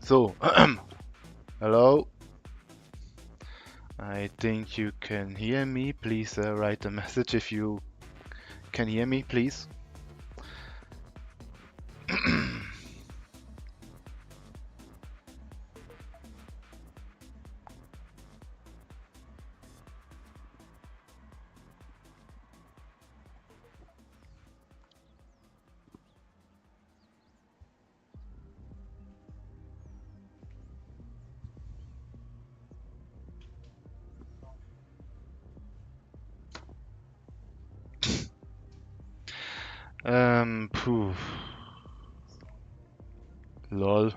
So, hello. I think you can hear me. Please write a message if you can hear me, please. Phew. Lol.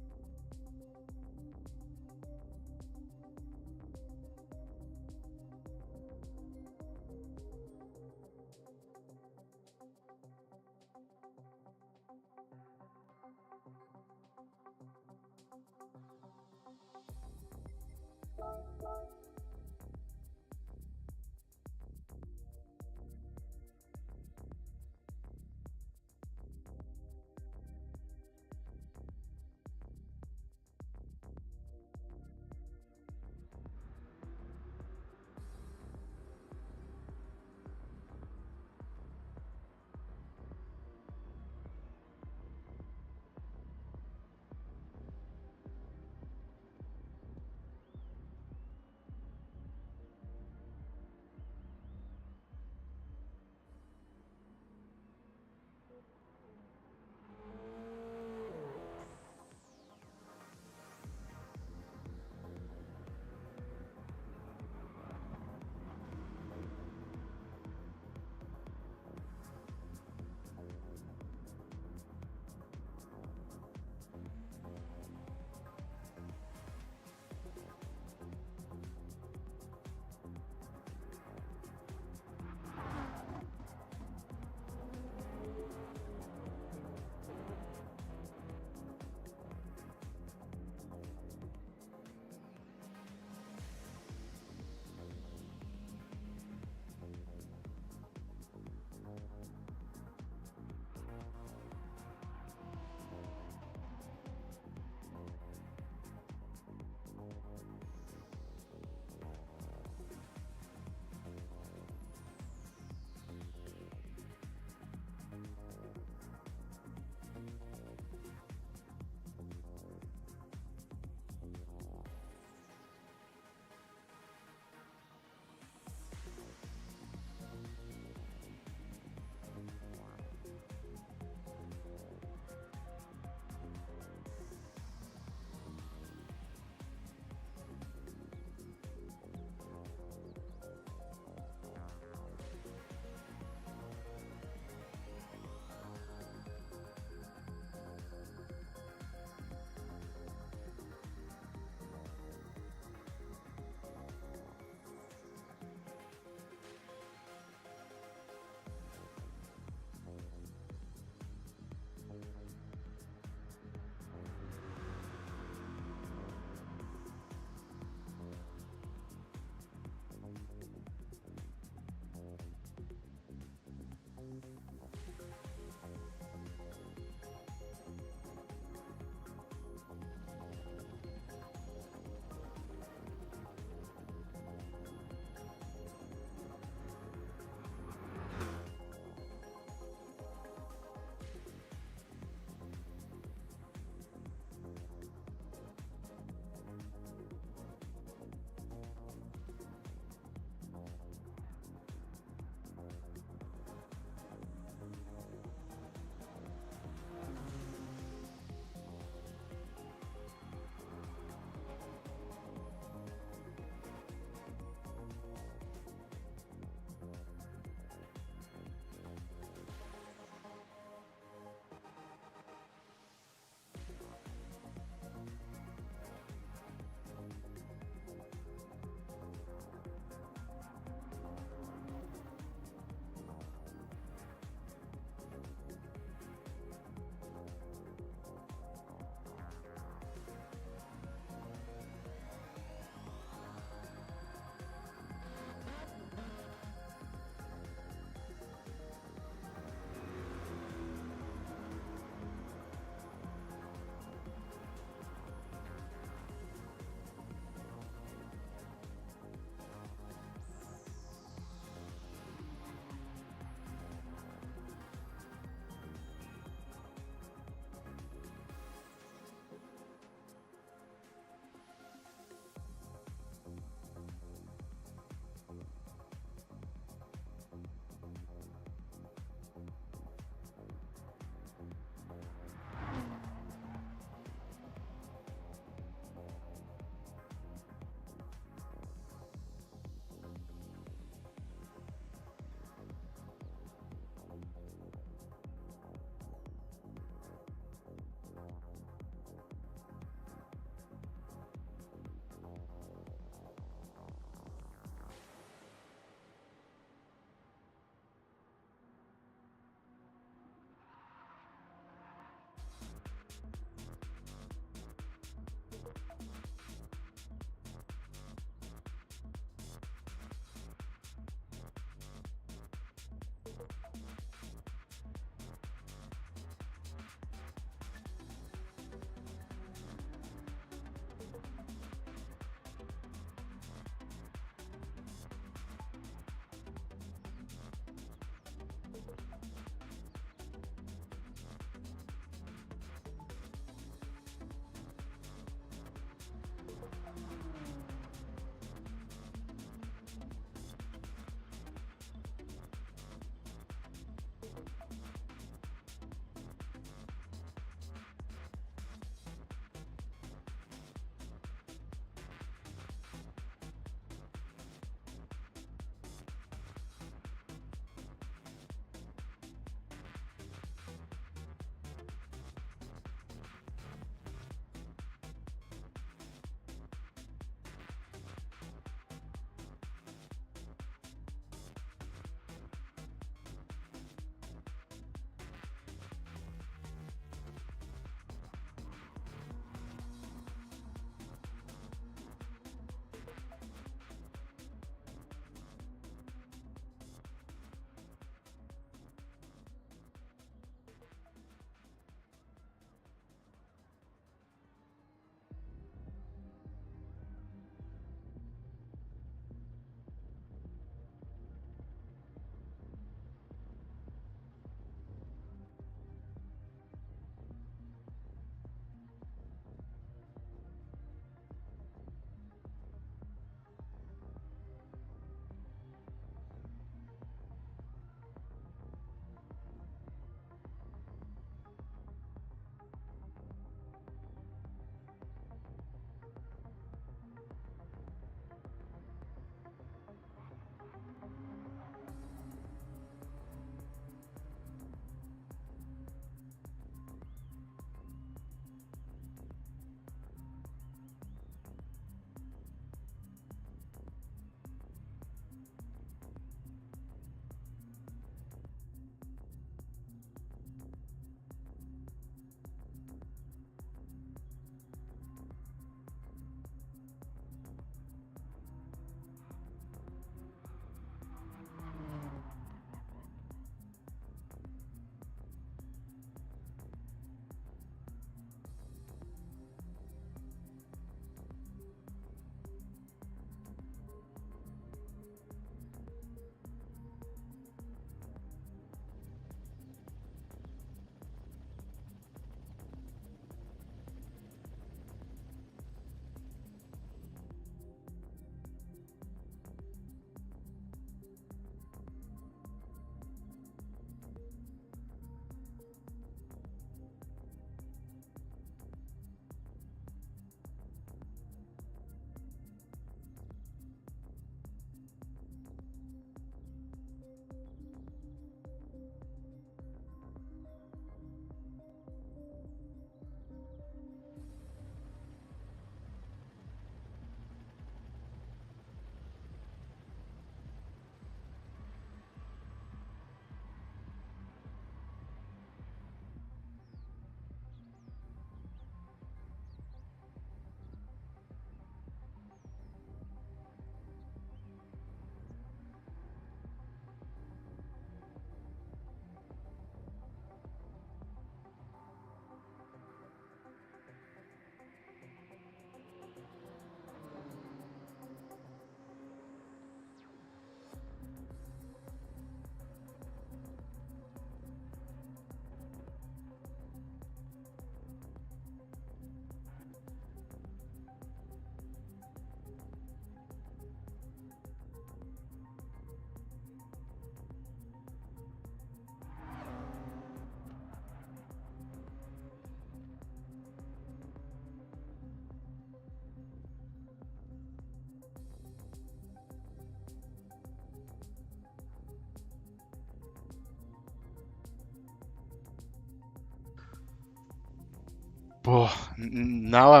Now I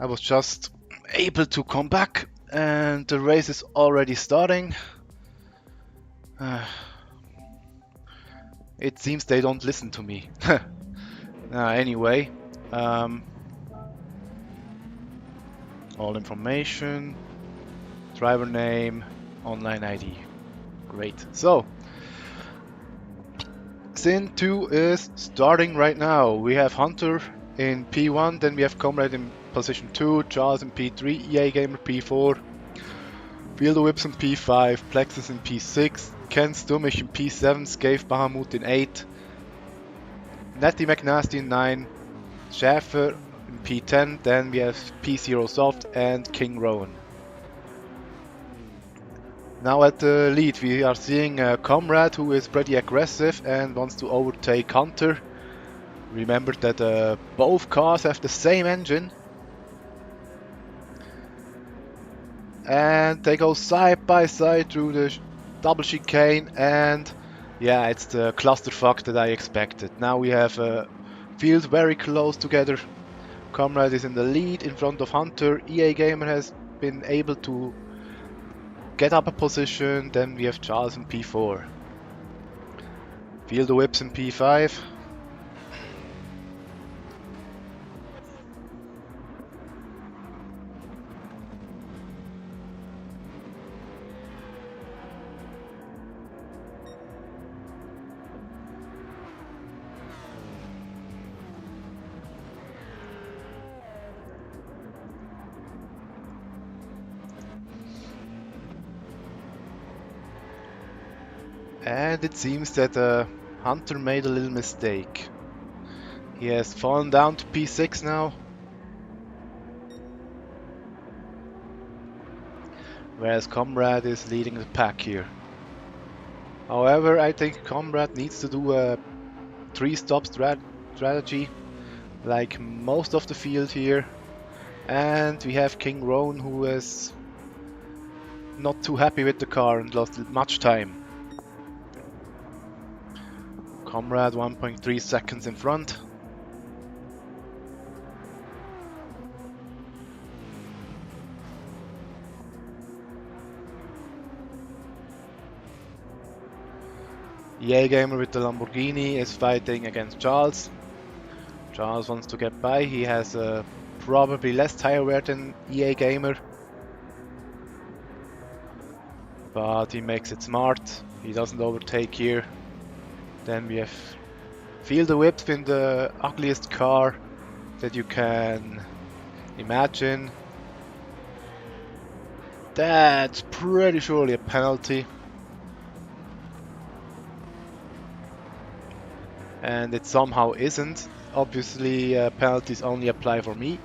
was just able to come back and the race is already starting. It seems they don't listen to me. Anyway, all information, driver name, online ID. Great. So, Stint 2 is starting right now. We have Hunter in P1, then we have Comrade in position 2, Charles in P3, EA Gamer P4, Fielder Whips in P5, Plexus in P6, Ken Stumish in P7, Scave Bahamut in 8, Natty McNasty in 9, Schaffer in P10, then we have P0 Soft and King Rowan. Now at the lead we are seeing a Comrade who is pretty aggressive and wants to overtake Hunter. Remember that both cars have the same engine. And they go side by side through the double chicane, and yeah, it's the clusterfuck that I expected. Now we have a field very close together. Comrade is in the lead in front of Hunter. EA Gamer has been able to get up a position. Then we have Charles in P4. Fielder Whips in P5. And it seems that Hunter made a little mistake. He has fallen down to P6 now. Whereas Comrade is leading the pack here. However, I think Comrade needs to do a 3-stop strategy, like most of the field here. And we have King Rowan, who is not too happy with the car and lost much time. Comrade 1.3 seconds in front. EA Gamer with the Lamborghini is fighting against Charles. Charles wants to get by. He has probably less tire wear than EA Gamer. But he makes it smart. He doesn't overtake here. Then we have Fielder Whips in the ugliest car that you can imagine. That's pretty surely a penalty. And it somehow isn't. Obviously, penalties only apply for me.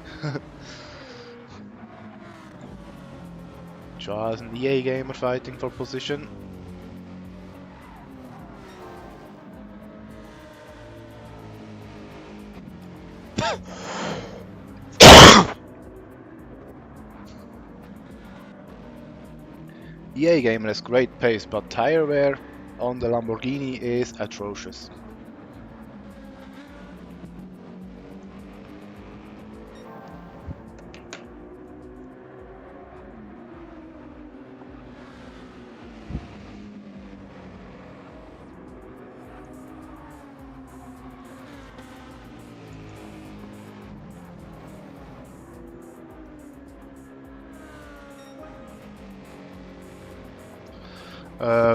Charles and EA Gamer fighting for position. EA Gamer has great pace, but tire wear on the Lamborghini is atrocious.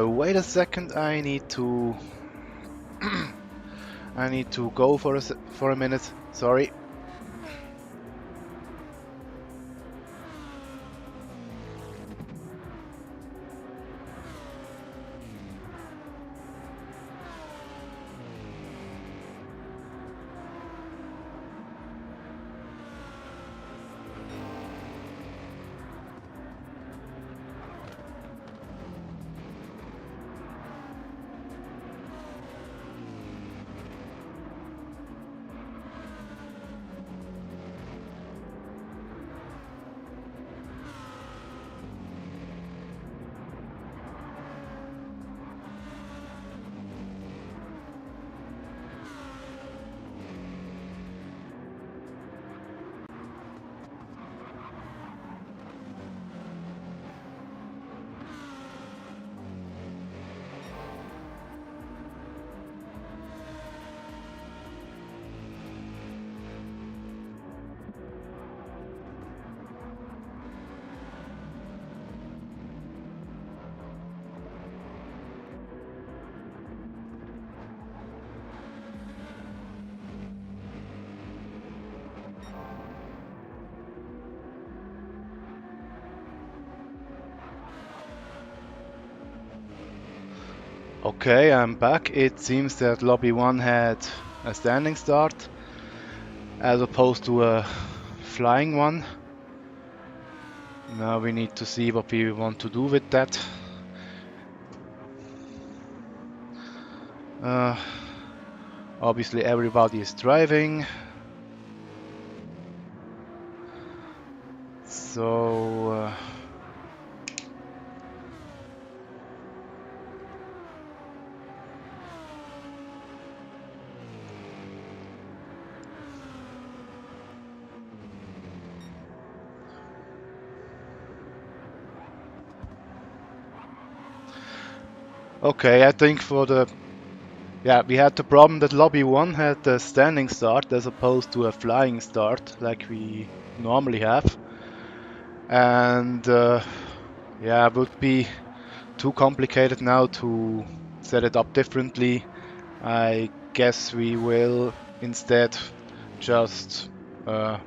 Wait a second, I need to I need to go for a minute. Sorry. Okay, I'm back. It seems that lobby 1 had a standing start as opposed to a flying one. Now we need to see what we want to do with that. Obviously everybody is driving. So okay, I think for the we had the problem that lobby 1 had a standing start as opposed to a flying start like we normally have. And it would be too complicated now to set it up differently. I guess we will instead just uh,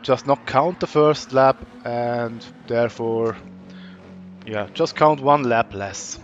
just not count the first lap and therefore just count one lap less.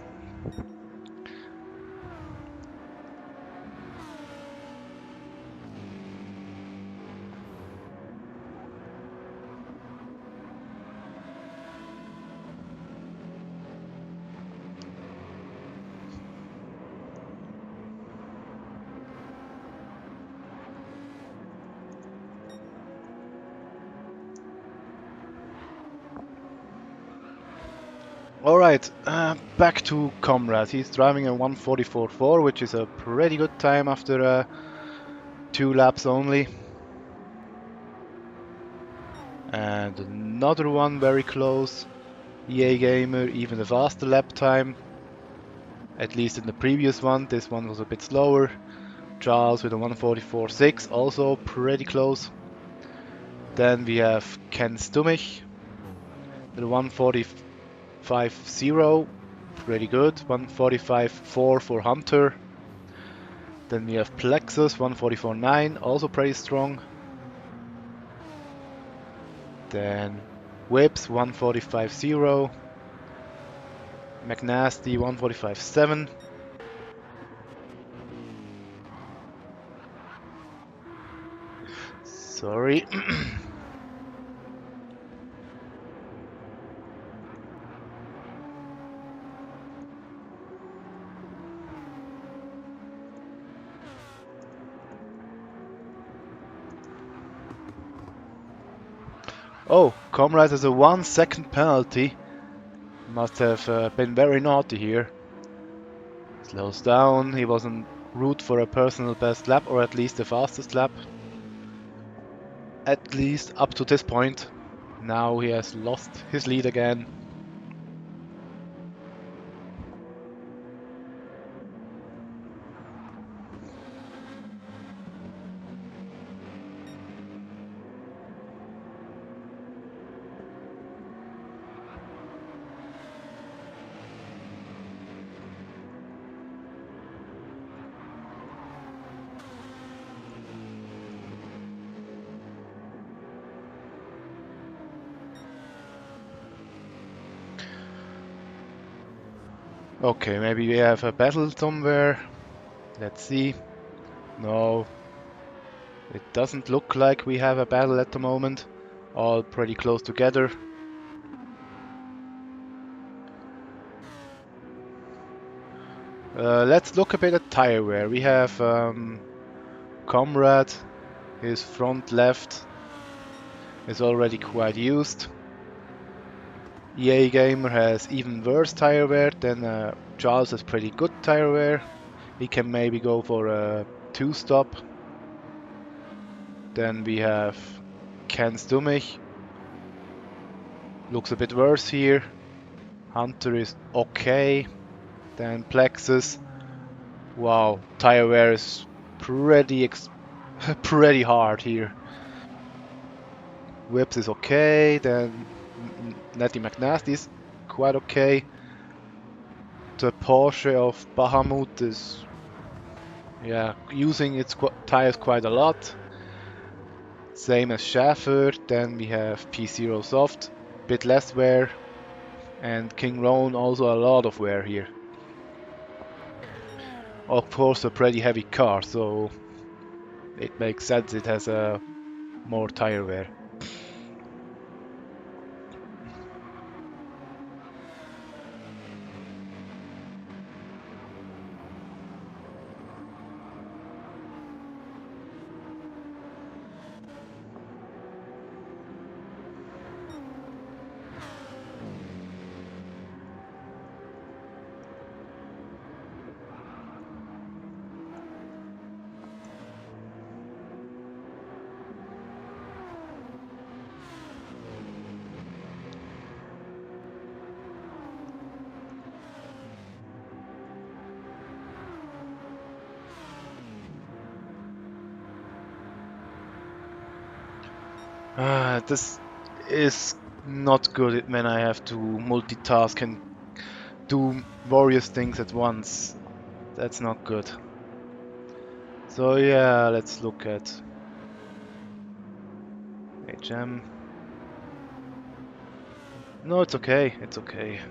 Alright, back to Comrade. He's driving a 1:44.4, which is a pretty good time after 2 laps only. And another one very close. EA Gamer, even a faster lap time. At least in the previous one, this one was a bit slower. Charles with a 1:44.6, also pretty close. Then we have Ken Stummich with a 1:45.0, pretty good. 1:45.4 for Hunter. Then we have Plexus 1:44.9, also pretty strong. Then Whips 1:45.0. McNasty 1:45.7. Sorry. Oh, Comrade has a 1 second penalty. Must have been very naughty here. Slows down, he wasn't route for a personal best lap, or at least the fastest lap. At least up to this point. Now he has lost his lead again. Okay, maybe we have a battle somewhere. Let's see. No, it doesn't look like we have a battle at the moment. All pretty close together. Let's look a bit at tire wear. We have Comrade, his front left is already quite used. EA Gamer has even worse tire wear, then Charles has pretty good tire wear. He can maybe go for a 2-stop. Then we have Ken Stummich. Looks a bit worse here. Hunter is okay. Then Plexus. Wow, tire wear is pretty pretty hard here. Whips is okay. Then Nettie McNasty is quite okay. The Porsche of Bahamut is using its tires quite a lot. Same as Schaffer. Then we have P0 Soft, bit less wear. And King Roan also a lot of wear here. of course a pretty heavy car, so it makes sense it has more tire wear. This is not good when I have to multitask and do various things at once. That's not good. So yeah, let's look at HM. No, it's okay. It's okay.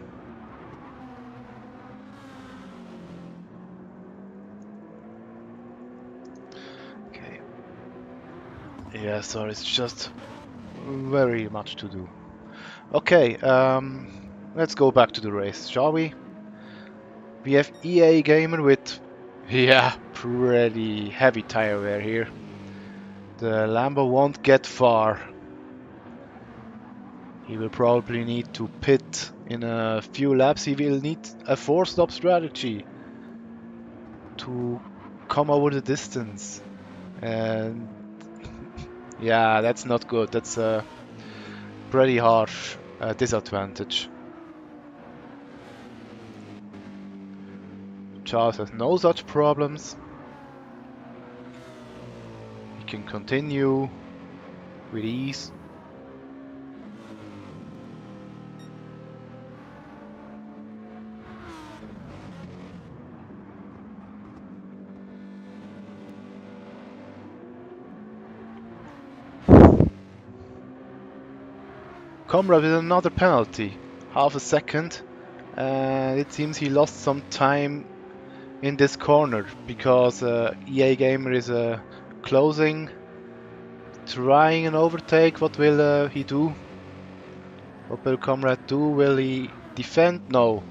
Okay. Yeah, sorry, it's just very much to do. Okay, let's go back to the race, shall we? We have EA Gamer with, yeah, pretty heavy tire wear here. The Lambo won't get far. He will probably need to pit in a few laps. He will need a 4-stop strategy to come over the distance. And yeah, that's not good. That's a pretty harsh disadvantage. Charles has no such problems. He can continue with ease. Comrade with another penalty, half a second, and it seems he lost some time in this corner because EA Gamer is closing, trying an overtake. What will he do? What will Comrade do? Will he defend? No.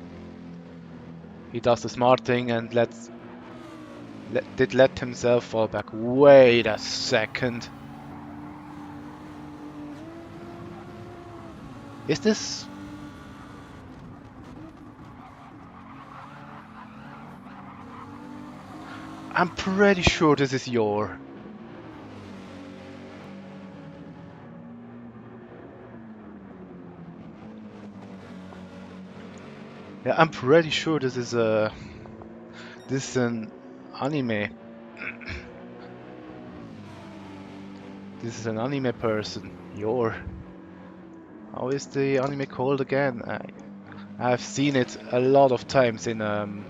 He does the smart thing and did let himself fall back. Wait a second. Is this... I'm pretty sure this is your... Yeah, I'm pretty sure this is an anime. This is an anime person. Your... How is the anime called again? I've seen it a lot of times in on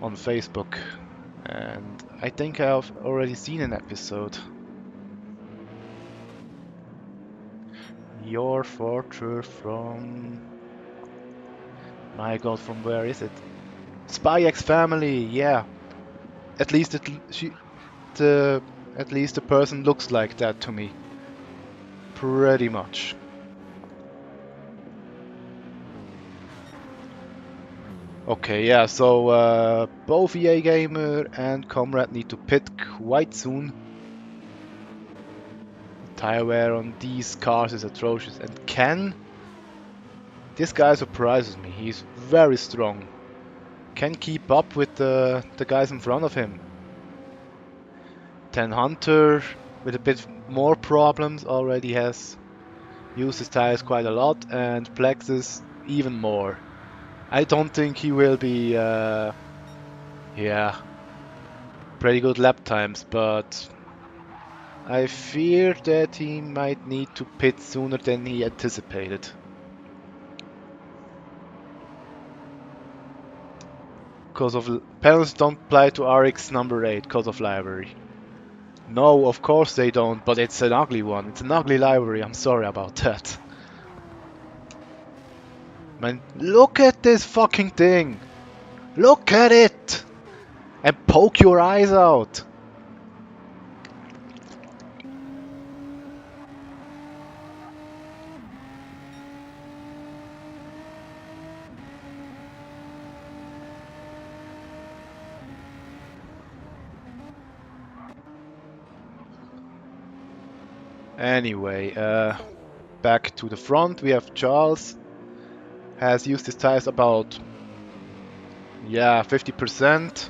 Facebook, and I think I've already seen an episode. Your Fortress from... My god, from where is it? Spy X Family, yeah. At least at least the person looks like that to me. Pretty much. Okay, yeah, so both EA Gamer and Comrade need to pit quite soon. Tire wear on these cars is atrocious. And Ken? This guy surprises me. He's very strong. Can keep up with the guys in front of him. Ten Hunter, with a bit more problems, already has used his tires quite a lot, and Plexus even more. I don't think he will be, yeah, pretty good lap times, but I fear that he might need to pit sooner than he anticipated. Because of penalties don't apply to RX number 8 because of livery. No, of course they don't, but it's an ugly one. It's an ugly livery, I'm sorry about that. Man, look at this fucking thing! Look at it! And poke your eyes out! Anyway, back to the front, we have Charles. Has used his tires about, yeah, 50%.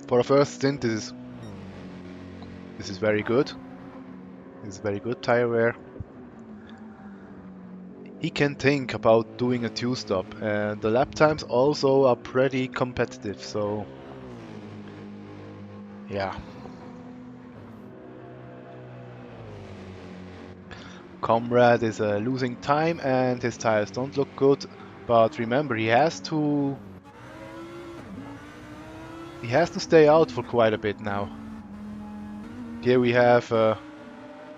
For a first stint, this is very good. This is very good tire wear. He can think about doing a two-stop, and the lap times also are pretty competitive, so yeah. Comrade is losing time and his tires don't look good, but remember he has to stay out for quite a bit now. Here we have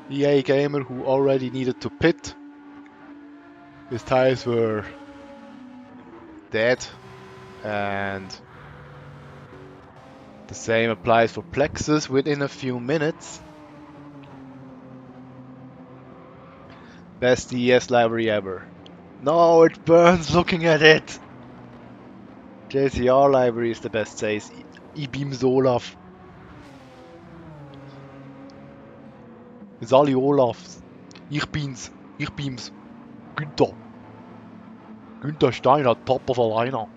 EA Gamer who already needed to pit. His tires were dead, and the same applies for Plexus within a few minutes. Best ES library ever. No, it burns looking at it! JCR library is the best, says E-Beams Olaf. It's alle Olafs. Ich bin's. Ich beam's. Günther. Günther Steiner, top of a lineup.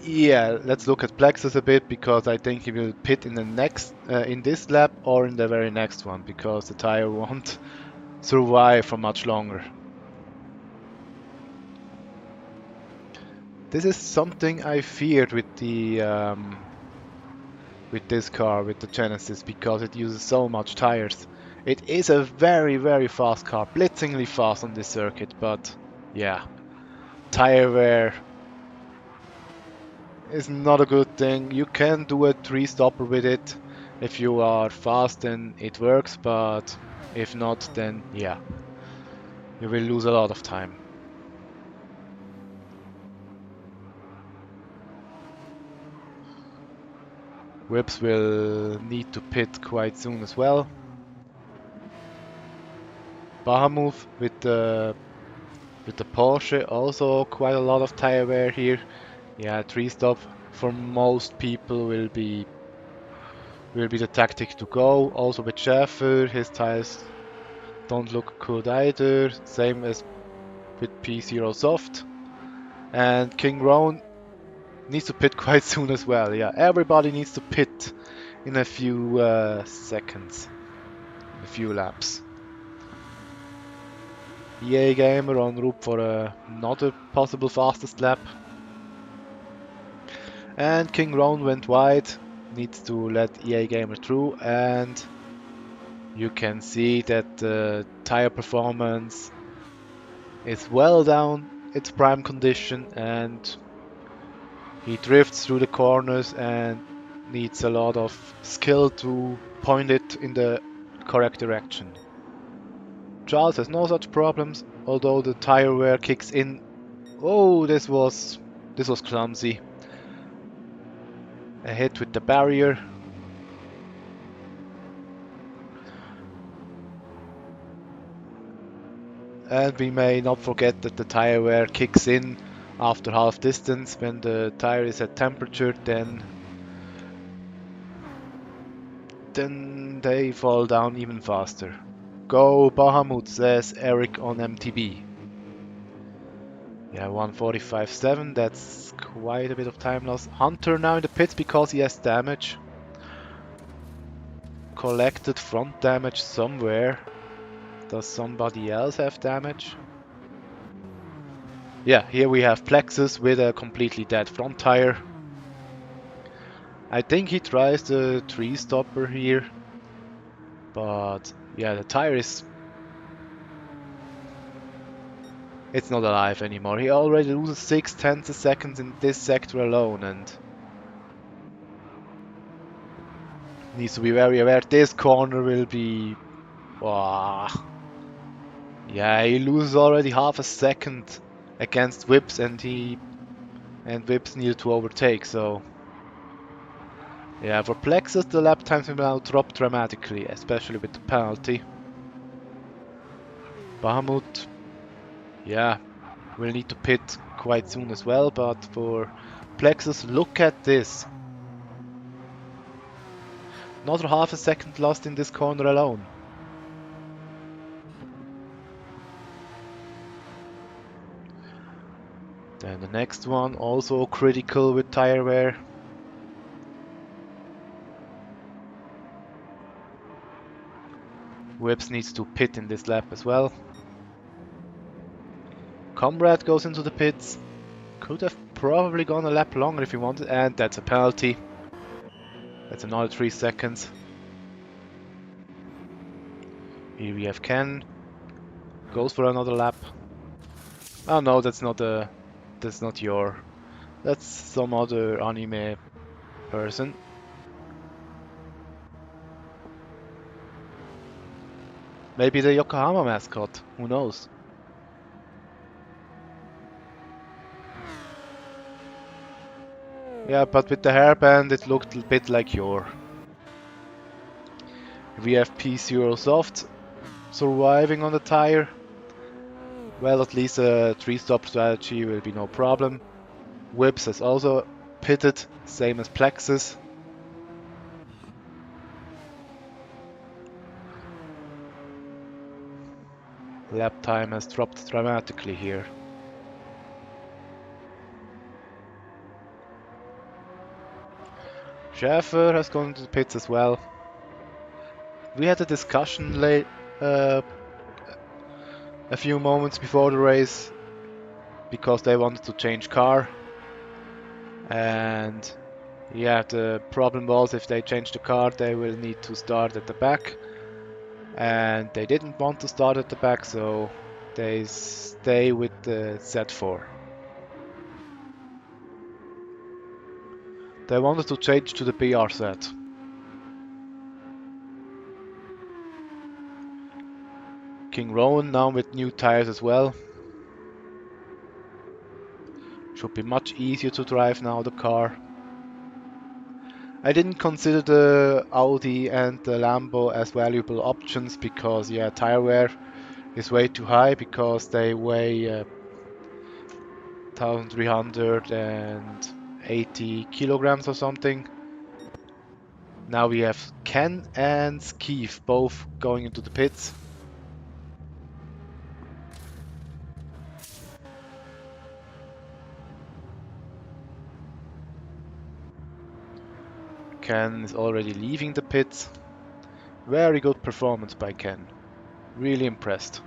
Yeah, let's look at Plexus a bit because I think he will pit in the next, in this lap or in the very next one because the tire won't survive for much longer. This is something I feared with the with this car, with the Genesis, because it uses so much tires. It is a very, very fast car, blitzingly fast on this circuit, but yeah, tire wear is not a good thing. You can do a three-stopper with it. If you are fast, then it works, but if not, then yeah, you will lose a lot of time. Whips will need to pit quite soon as well. Bahamut with the Porsche, also quite a lot of tire wear here. Yeah, three-stop for most people will be the tactic to go. Also with Schäfer, his tires don't look good either. Same as with P0 Soft. And King Roan needs to pit quite soon as well. Yeah, everybody needs to pit in a few seconds, a few laps. EA Gamer en route for another possible fastest lap. And King Roan went wide, needs to let EA Gamer through, and you can see that the tire performance is well down its prime condition, and he drifts through the corners and needs a lot of skill to point it in the correct direction. Charles has no such problems, although the tire wear kicks in. Oh, this was clumsy. A hit with the barrier. And we may not forget that the tire wear kicks in after half distance. When the tire is at temperature, then they fall down even faster. Go Bahamut, says Eric on MTB. Yeah, 1:45.7, that's quite a bit of time loss. Hunter now in the pits because he has damage. Collected front damage somewhere. Does somebody else have damage? Yeah, here we have Plexus with a completely dead front tire. I think he tries the three stopper here, but yeah, the tire is... it's not alive anymore. He already loses 6/10 seconds in this sector alone, and Needs to be very aware. This corner will be... Wow. Yeah, he loses already half a second against Whips, and Whips needed to overtake, so... Yeah, for Plexus the lap times will now drop dramatically, especially with the penalty. Bahamut, yeah, will need to pit quite soon as well, but for Plexus, look at this. Another half a second lost in this corner alone. Then the next one, also critical with tire wear. Whips needs to pit in this lap as well. Comrade goes into the pits. Could have probably gone a lap longer if he wanted, and that's a penalty. That's another 3 seconds. Here we have Ken. Goes for another lap. Oh no, that's not your. That's some other anime person. Maybe the Yokohama mascot, who knows? Yeah, but with the hairband it looked a bit like your. We have P0 Soft surviving on the tire. Well, at least a 3-stop strategy will be no problem. Whips has also pitted, same as Plexus. Lap time has dropped dramatically here. Schäfer has gone to the pits as well. We had a discussion late, a few moments before the race because they wanted to change car, and yeah, the problem was if they change the car they will need to start at the back, and they didn't want to start at the back, so they stay with the Z4. They wanted to change to the BR set. King Rowan now with new tires as well. Should be much easier to drive now, the car. I didn't consider the Audi and the Lambo as valuable options because, yeah, tire wear is way too high because they weigh 1380 kilograms or something. Now we have Ken and Skeef both going into the pits. Ken is already leaving the pits. Very good performance by Ken. Really impressed.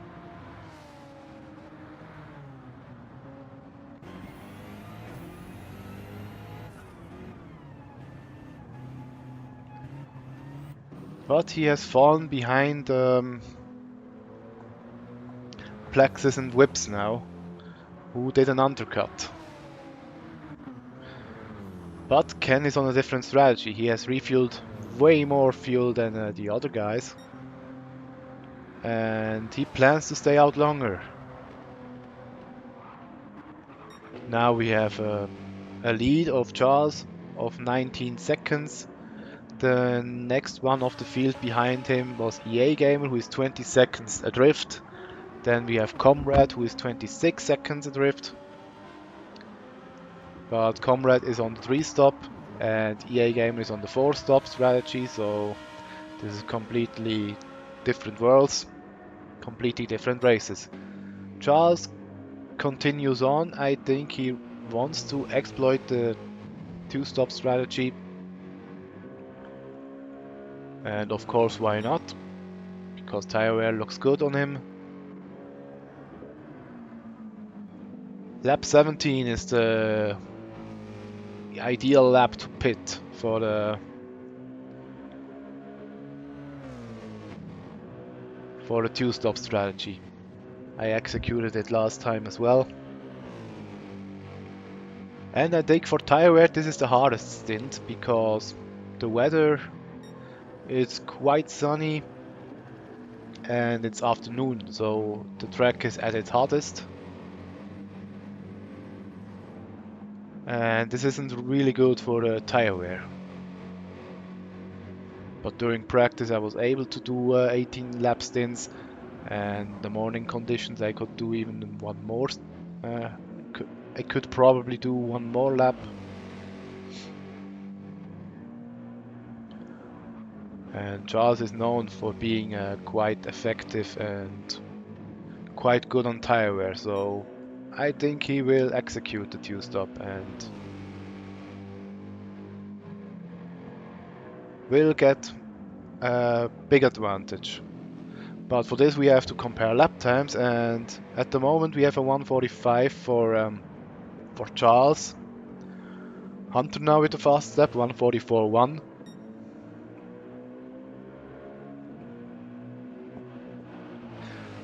But he has fallen behind Plexus and Whips now, who did an undercut. But Ken is on a different strategy. He has refueled way more fuel than the other guys. And he plans to stay out longer. Now we have a lead of Charles of 19 seconds. The next one off the field behind him was EA Gamer, who is 20 seconds adrift. Then we have Comrade, who is 26 seconds adrift. But Comrade is on the 3-stop and EA Gamer is on the 4-stop strategy, so this is completely different worlds, completely different races. Charles continues on. I think he wants to exploit the 2-stop strategy. And of course, why not? Because tire wear looks good on him. Lap 17 is the ideal lap to pit for the two-stop strategy. I executed it last time as well. And I think for tire wear this is the hardest stint because the weather It's quite sunny and it's afternoon, so the track is at its hottest. And this isn't really good for tire wear. But during practice I was able to do 18 lap stints, and the morning conditions I could do even one more. Uh, I could probably do one more lap. And Charles is known for being quite effective and quite good on tire wear, so I think he will execute the two-stop and will get a big advantage. But for this we have to compare lap times, and at the moment we have a 1:45 for Charles. Hunter now with the fast lap, 1:44.1.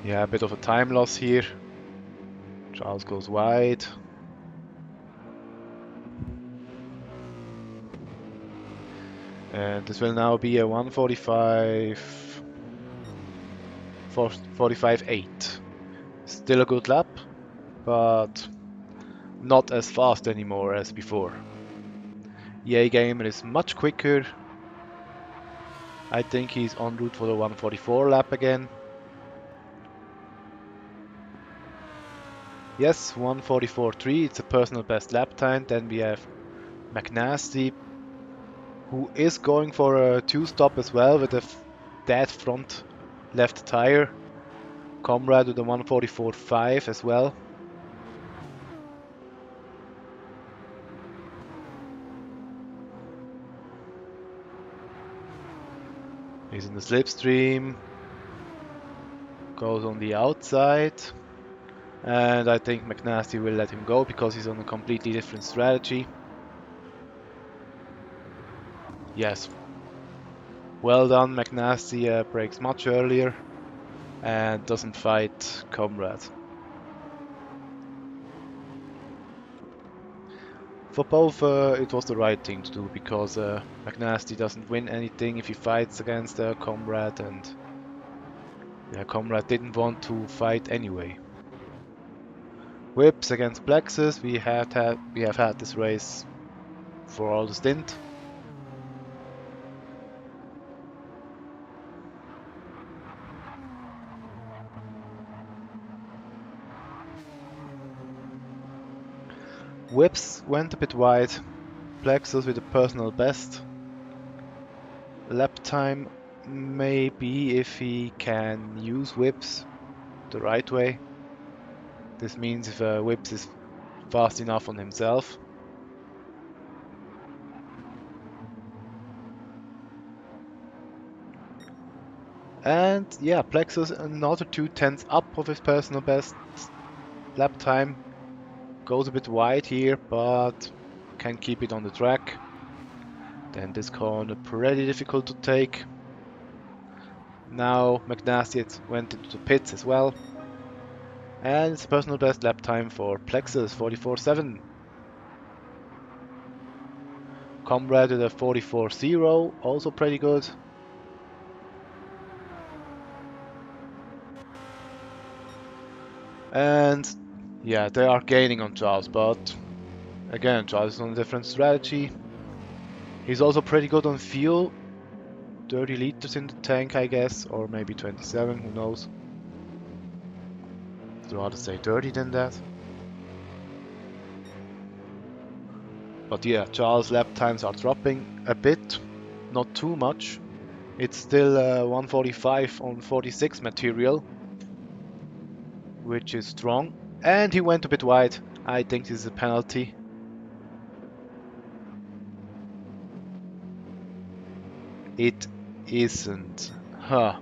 Yeah, a bit of a time loss here. Charles goes wide. And this will now be a 1:45, 45.8. Still a good lap, but not as fast anymore as before. EA Gamer is much quicker. I think he's en route for the 1:44 lap again. Yes, 1:44.3, it's a personal best lap time. Then we have McNasty, who is going for a two-stop as well with a dead front left tire. Comrade with a 1:44.5 as well. He's in the slipstream, goes on the outside, and I think McNasty will let him go because he's on a completely different strategy. Yes, well done, McNasty breaks much earlier and doesn't fight Comrade. For both, it was the right thing to do because McNasty doesn't win anything if he fights against Comrade, and yeah, Comrade didn't want to fight anyway. Whips against Plexus. We have had this race for all the stint. Whips went a bit wide. Plexus with a personal best. Lap time maybe if he can use whips the right way. This means if whips is fast enough on himself. And yeah, Plexus another 2/10 up of his personal best lap time. Goes a bit wide here, but can keep it on the track. Then this corner pretty difficult to take. Now McNasty went into the pits as well. And it's a personal best lap time for Plexus, 44.7. Comrade with a 44.0, also pretty good. And yeah, they are gaining on Charles, but again, Charles is on a different strategy. He's also pretty good on fuel. 30 liters in the tank, I guess, or maybe 27, who knows. I'd rather say 30 than that. But yeah, Charles' lap times are dropping a bit, not too much. It's still 1:45 on 46 material, which is strong. And he went a bit wide. I think this is a penalty. It isn't. Huh.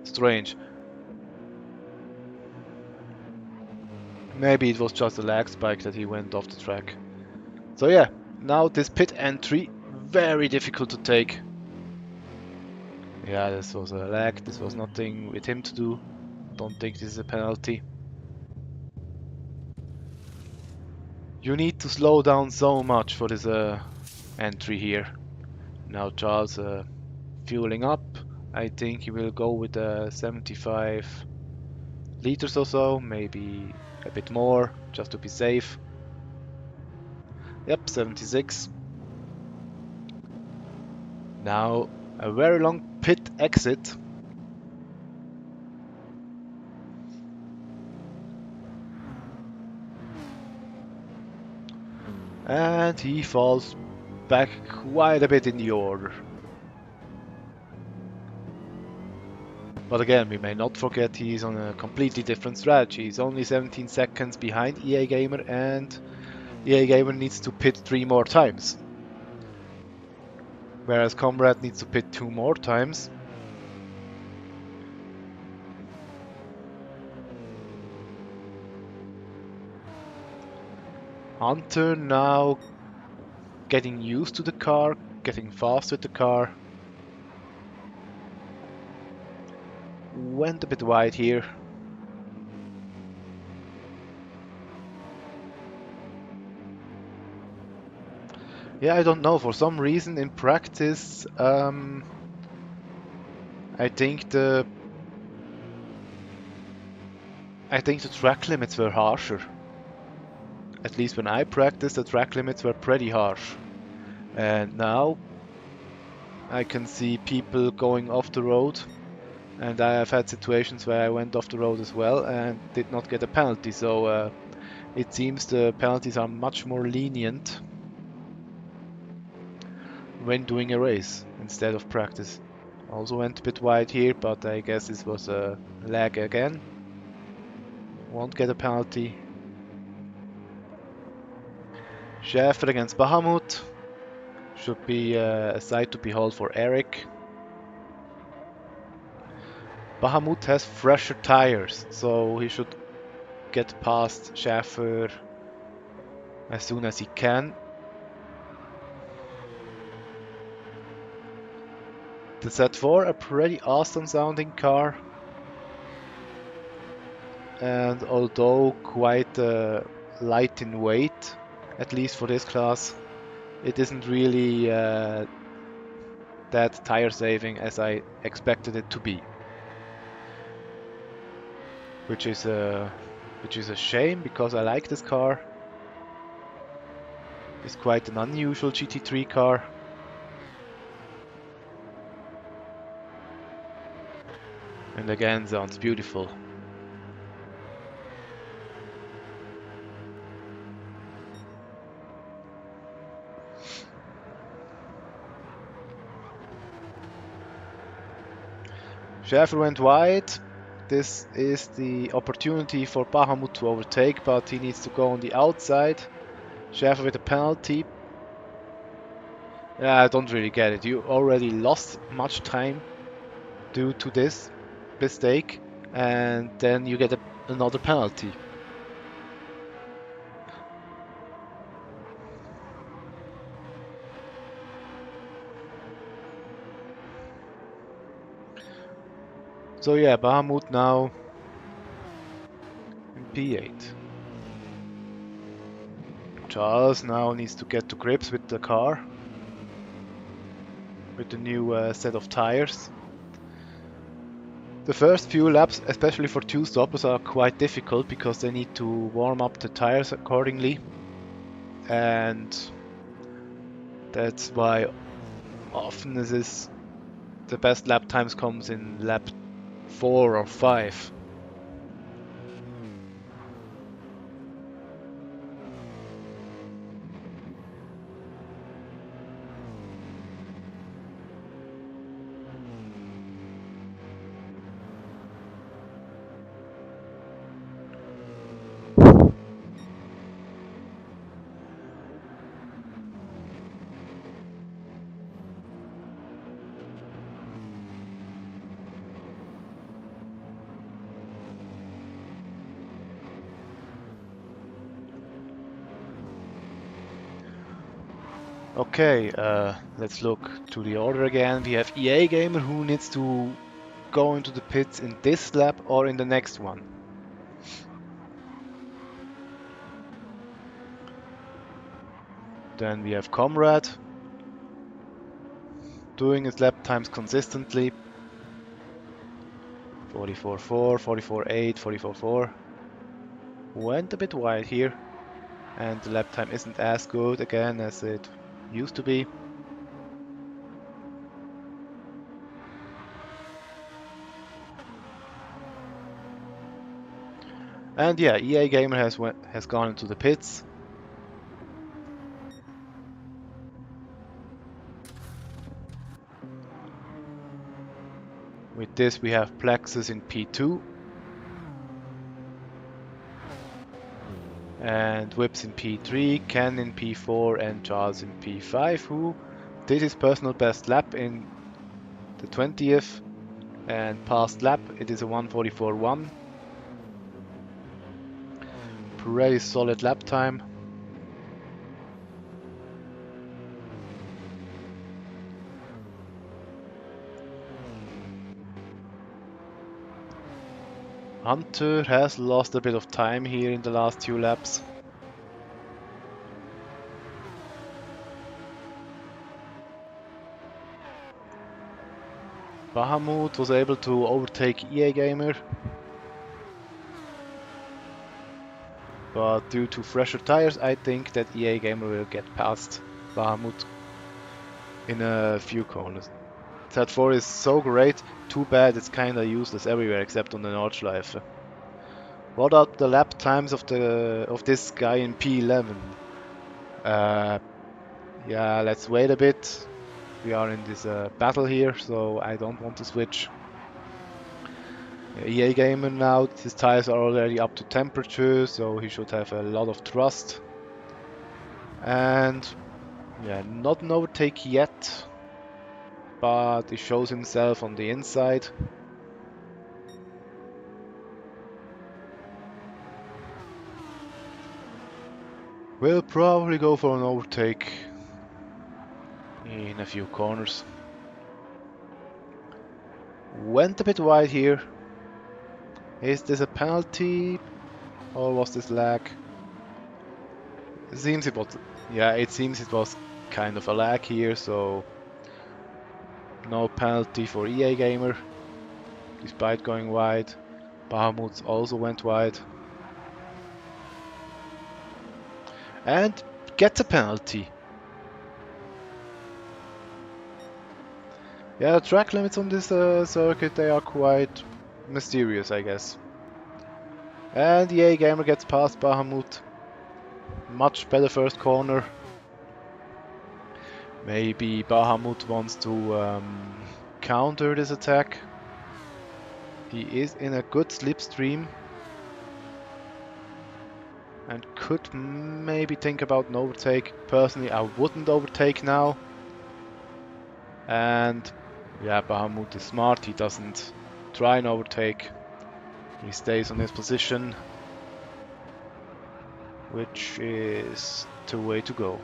Strange. Maybe it was just a lag spike that he went off the track. So yeah, now this pit entry, very difficult to take. Yeah, this was a lag. This was nothing with him to do. Don't think this is a penalty. You need to slow down so much for this entry here. Now Charles fueling up. I think he will go with 75 liters or so, maybe a bit more, just to be safe. Yep, 76. Now a very long pit exit. And he falls back quite a bit in the order. But again, we may not forget he's on a completely different strategy. He's only 17 seconds behind EA Gamer, and EA Gamer needs to pit 3 more times. Whereas Comrade needs to pit 2 more times. Hunter now getting used to the car, getting fast with the car. Went a bit wide here. Yeah, I don't know. For some reason in practice, I think the track limits were harsher. At least when I practiced, the track limits were pretty harsh. And now I can see people going off the road. And I have had situations where I went off the road as well and did not get a penalty. So it seems the penalties are much more lenient when doing a race instead of practice. Also went a bit wide here, but I guess this was a lag again. Won't get a penalty. Schäfer against Bahamut. Should be a sight to behold for Eric. Bahamut has fresher tires, so he should get past Schäfer as soon as he can. The Z4, a pretty awesome sounding car. And although quite light in weight, at least for this class, it isn't really that tire saving as I expected it to be. Which is a shame because I like this car. It's quite an unusual GT3 car. And again, sounds beautiful. Schäfer went wide. This is the opportunity for Bahamut to overtake, but he needs to go on the outside. Schäfer with a penalty. Yeah, I don't really get it. You already lost much time due to this mistake, and then you get another penalty. So yeah, Bahamut now in P8. Charles now needs to get to grips with the car, with the new set of tires. The first few laps, especially for two stoppers, are quite difficult because they need to warm up the tires accordingly. And that's why often the best lap times comes in lap 4 or 5. Okay, let's look to the order again. We have EA Gamer who needs to go into the pits in this lap or in the next one. Then we have Comrade. doing his lap times consistently. 44.4, 44.8, 44.4. Went a bit wide here, and the lap time isn't as good again as it used to be. And yeah, EA Gamer has gone into the pits. With this we have Plexus in P2 and Whips in P3, Ken in P4 and Charles in P5, who did his personal best lap in the 20th and past lap. It is a 1:44.1. Pretty solid lap time. Hunter has lost a bit of time here in the last 2 laps. Bahamut was able to overtake EA Gamer, but due to fresher tires, I think that EA Gamer will get past Bahamut in a few corners. That 4 is so great, too bad it's kinda useless everywhere except on the Nordschleife. What are the lap times of this guy in P11? Uh, yeah, let's wait a bit. We are in this battle here, so I don't want to switch. EA Gamer now, his tires are already up to temperature, so he should have a lot of thrust. And yeah, not an overtake yet, but he shows himself on the inside. We'll probably go for an overtake in a few corners. Went a bit wide here. Is this a penalty or was this lag? It seems it was, yeah, it seems it was kind of a lag here, so no penalty for EA Gamer, despite going wide. Bahamut also went wide. And gets a penalty. Yeah, track limits on this circuit, they are quite mysterious, I guess. And EA Gamer gets past Bahamut. Much better first corner. Maybe Bahamut wants to counter this attack. He is in a good slipstream and could maybe think about an overtake. Personally, I wouldn't overtake now. And yeah, Bahamut is smart. He doesn't try and overtake. He stays on his position, which is the way to go.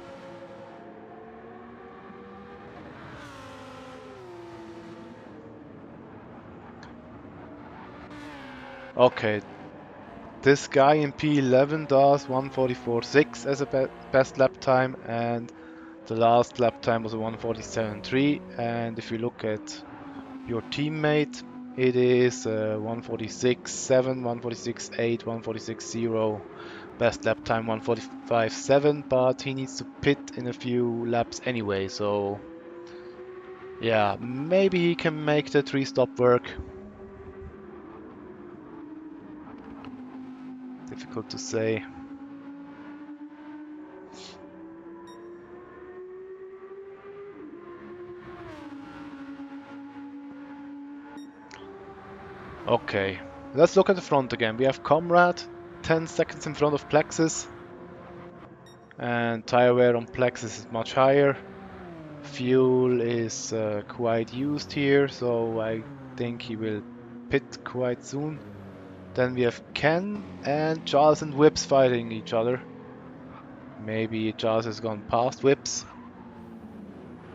Okay, this guy in P11 does 1:44.6 as a best lap time, and the last lap time was a 1:47.3. And if you look at your teammate, it is 1:46.7, 1:46.8, 1:46.0. Best lap time 1:45.7, but he needs to pit in a few laps anyway, so yeah, maybe he can make the 3-stop work. Difficult to say. Okay, let's look at the front again. We have Comrade, 10 seconds in front of Plexus, and tire wear on Plexus is much higher. Fuel is quite used here, so I think he will pit quite soon. Then we have Ken and Charles and Whips fighting each other. Maybe Charles has gone past Whips.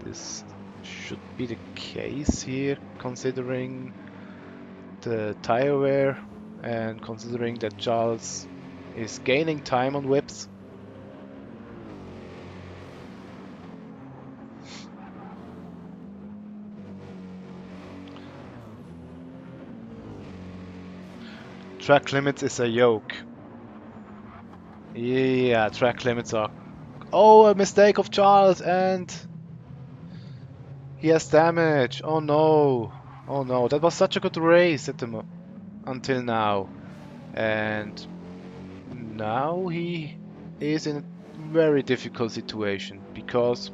This should be the case here, considering the tire wear and considering that Charles is gaining time on Whips. Track limits is a yoke. Yeah, track limits are... Oh, a mistake of Charles, and he has damage. Oh no. Oh no, that was such a good race until now. And now he is in a very difficult situation because,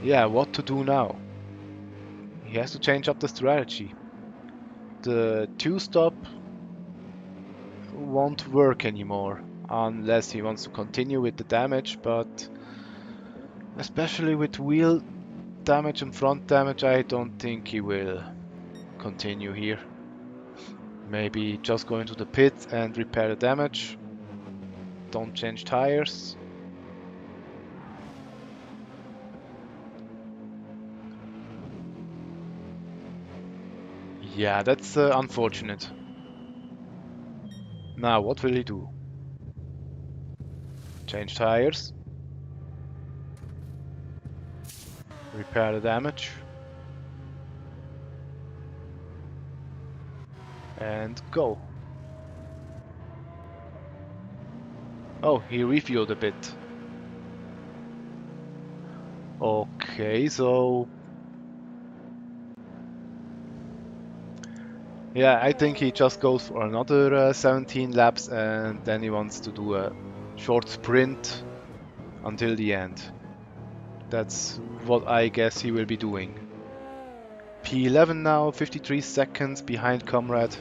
yeah, what to do now? He has to change up the strategy. The two-stop won't work anymore unless he wants to continue with the damage, but especially with wheel damage and front damage, I don't think he will continue here. Maybe just go into the pit and repair the damage. Don't change tires. Yeah, that's unfortunate. Now, what will he do? Change tires. Repair the damage. And go. Oh, he refueled a bit. Okay, so... Yeah, I think he just goes for another 17 laps and then he wants to do a short sprint until the end. That's what I guess he will be doing. P11 now, 53 seconds behind Comrade.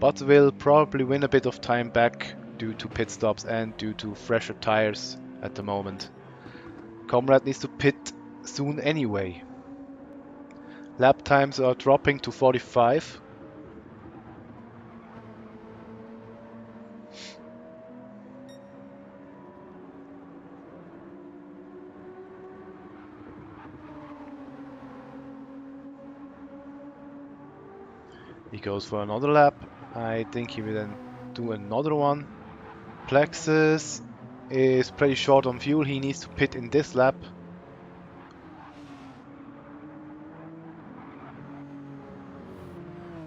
But will probably win a bit of time back due to pit stops and due to fresher tires at the moment. Comrade needs to pit soon anyway. Lap times are dropping to 45. He goes for another lap. I think he will then do another one. Plexus is pretty short on fuel. He needs to pit in this lap.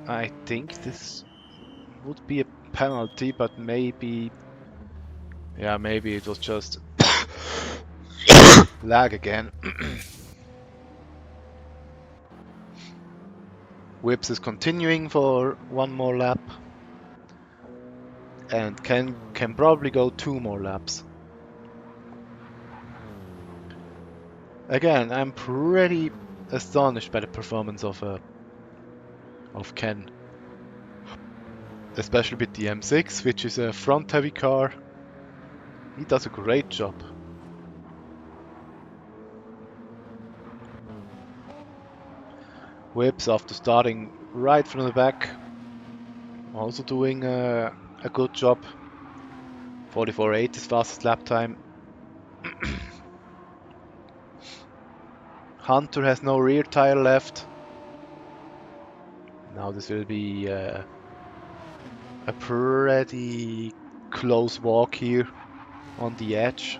I think this would be a penalty, but maybe... Yeah, maybe it was just lag again. Whips is continuing for one more lap. And can probably go 2 more laps. Again, I'm pretty astonished by the performance of Ken. Especially with the M6, which is a front-heavy car. He does a great job. Whips after starting right from the back. Also doing a good job. 44.8 is fastest lap time. Hunter has no rear tire left. Now this will be a pretty close walk here on the edge.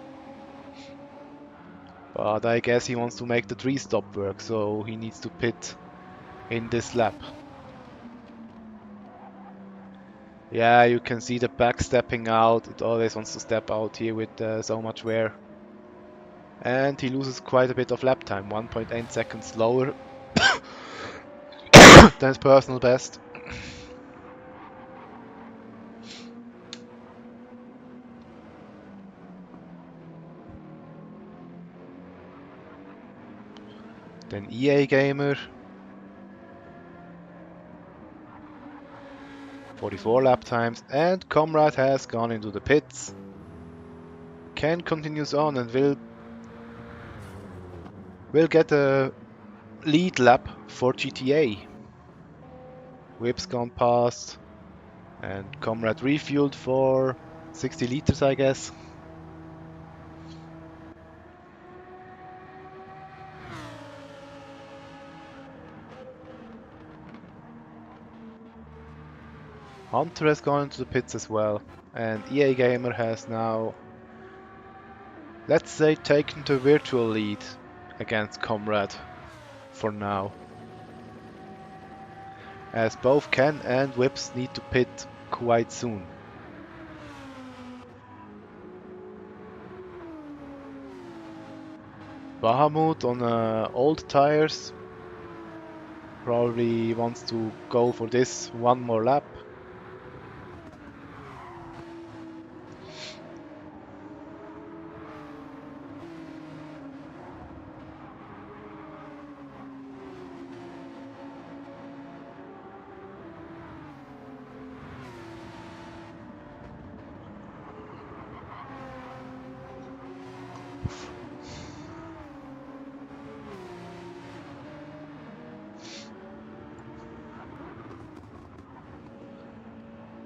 But I guess he wants to make the 3-stop work, so he needs to pit in this lap. Yeah, you can see the back stepping out. It always wants to step out here with so much wear. And he loses quite a bit of lap time, 1.8 seconds slower than his personal best. Then EA Gamer, 44 lap times, and Comrade has gone into the pits. Ken continues on and will get a lead lap for GTA. Whip's gone past, and Comrade refueled for 60 liters, I guess. Hunter has gone into the pits as well, and EA Gamer has now, let's say, taken the virtual lead against Comrade for now. as both Ken and Whips need to pit quite soon. Bahamut on old tires probably wants to go for this one more lap.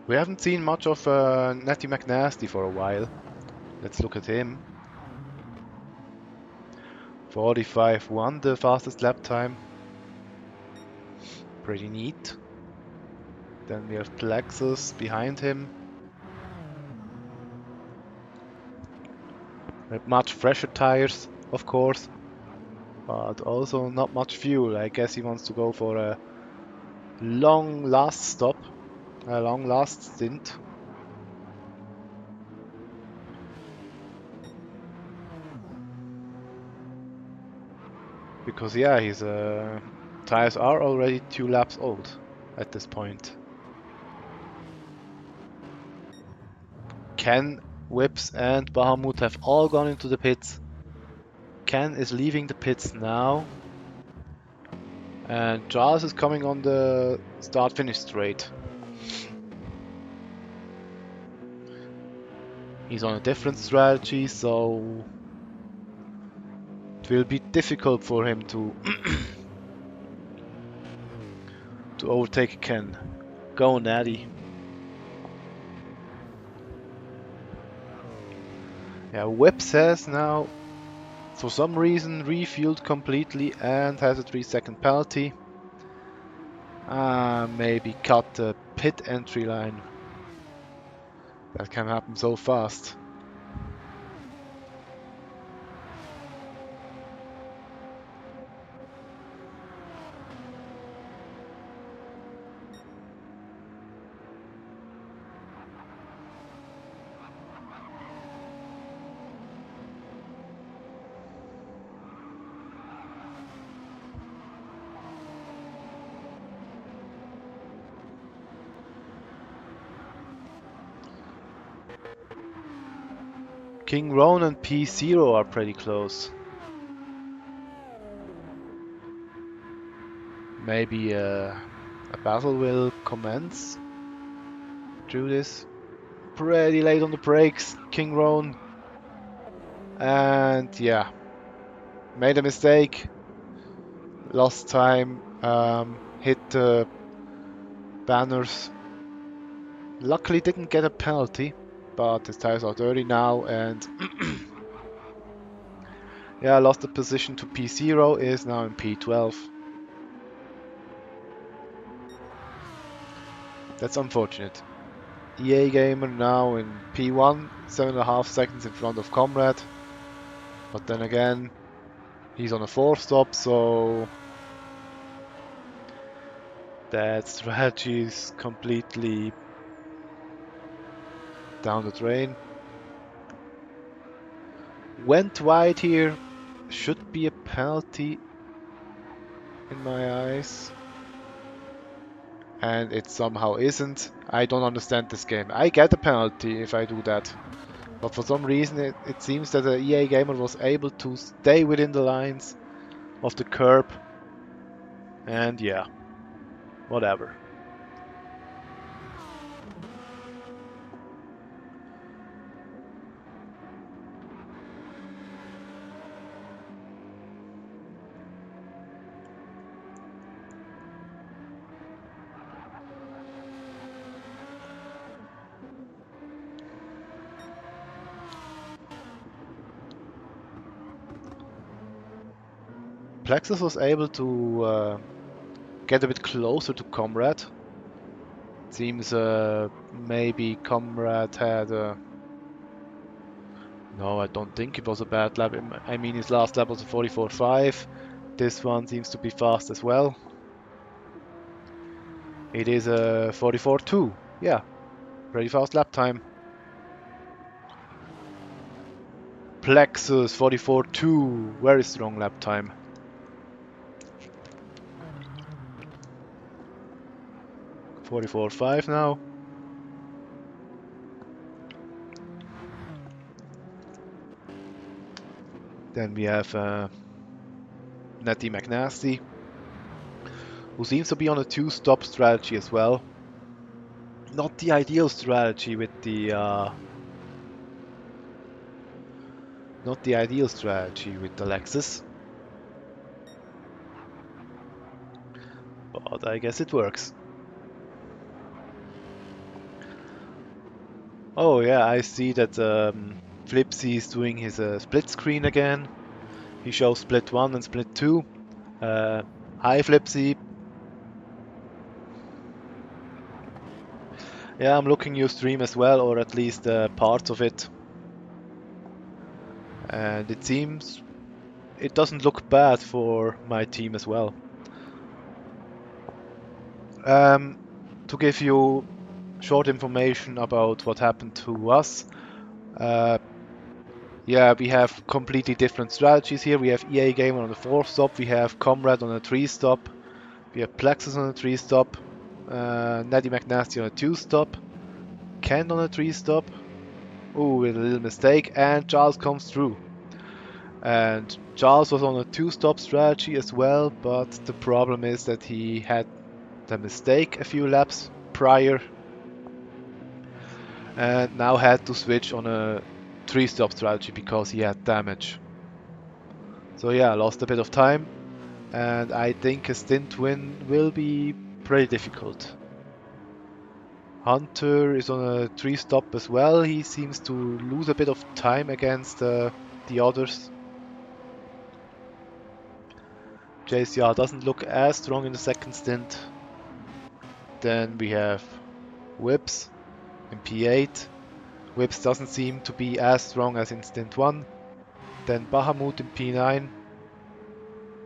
We haven't seen much of Natty McNasty for a while. Let's look at him. 45.1, the fastest lap time. Pretty neat. Then we have Plexus behind him. With much fresher tires, of course, but also not much fuel. I guess he wants to go for a long last stop, a long last stint. Because yeah, his tires are already 2 laps old at this point. Ken, Whips and Bahamut have all gone into the pits. Ken is leaving the pits now. And Charles is coming on the start-finish straight. He's on a different strategy, so it will be difficult for him to to overtake Ken. Go, Natty. Yeah, Whips has now, for some reason, refueled completely and has a 3-second penalty. Maybe cut the pit entry line. That can happen so fast. King Roan and P0 are pretty close. Maybe a battle will commence through this. Pretty late on the brakes, King Roan. And yeah, made a mistake. Lost time, hit the banners. Luckily didn't get a penalty, but his tires are dirty now and yeah, lost the position to P0, is now in P12. That's unfortunate. EA Gamer now in P1, 7.5 seconds in front of Comrade. But then again, he's on a 4-stop, so that strategy is completely down the drain. Went wide here, should be a penalty in my eyes. And it somehow isn't. I don't understand this game. I get a penalty if I do that. But for some reason it seems that the EA Gamer was able to stay within the lines of the curb. And yeah, whatever. Plexus was able to get a bit closer to Comrade. Seems maybe Comrade had a... No, I don't think it was a bad lap. I mean, his last lap was a 44.5. This one seems to be fast as well. It is a 44.2. Yeah, pretty fast lap time. Plexus 44.2. Very strong lap time. (44.5) now. Then we have Natty McNasty, who seems to be on a two-stop strategy as well. Not the ideal strategy with the Lexus, but I guess it works. Oh yeah, I see that Flipsy is doing his split screen again. He shows split 1 and split 2. Hi Flipsy. Yeah, I'm looking your stream as well, or at least parts of it. And it seems it doesn't look bad for my team as well. To give you short information about what happened to us. Yeah, we have completely different strategies here. We have EA Gamer on the 4-stop, we have Comrade on a 3-stop, we have Plexus on a 3-stop, Natty McNasty on a 2-stop, Ken on a 3-stop. Ooh, with a little mistake, and Charles comes through. And Charles was on a 2-stop strategy as well, but the problem is that he had the mistake a few laps prior and now had to switch on a 3-stop strategy because he had damage. So yeah, lost a bit of time, and I think a stint win will be pretty difficult. Hunter is on a 3-stop as well. He seems to lose a bit of time against the others. JCR doesn't look as strong in the second stint. Then we have Whips in P8. Whips doesn't seem to be as strong as in stint 1. Then Bahamut in P9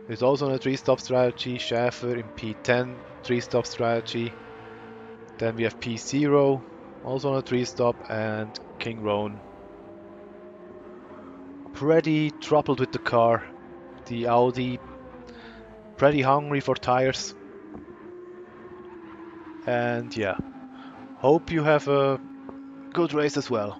is also on a 3-stop strategy. Schäfer in P10, 3-stop strategy. Then we have P0, also on a 3-stop, and King Roan. Pretty troubled with the car. The Audi, pretty hungry for tires. And yeah, hope you have a good race as well.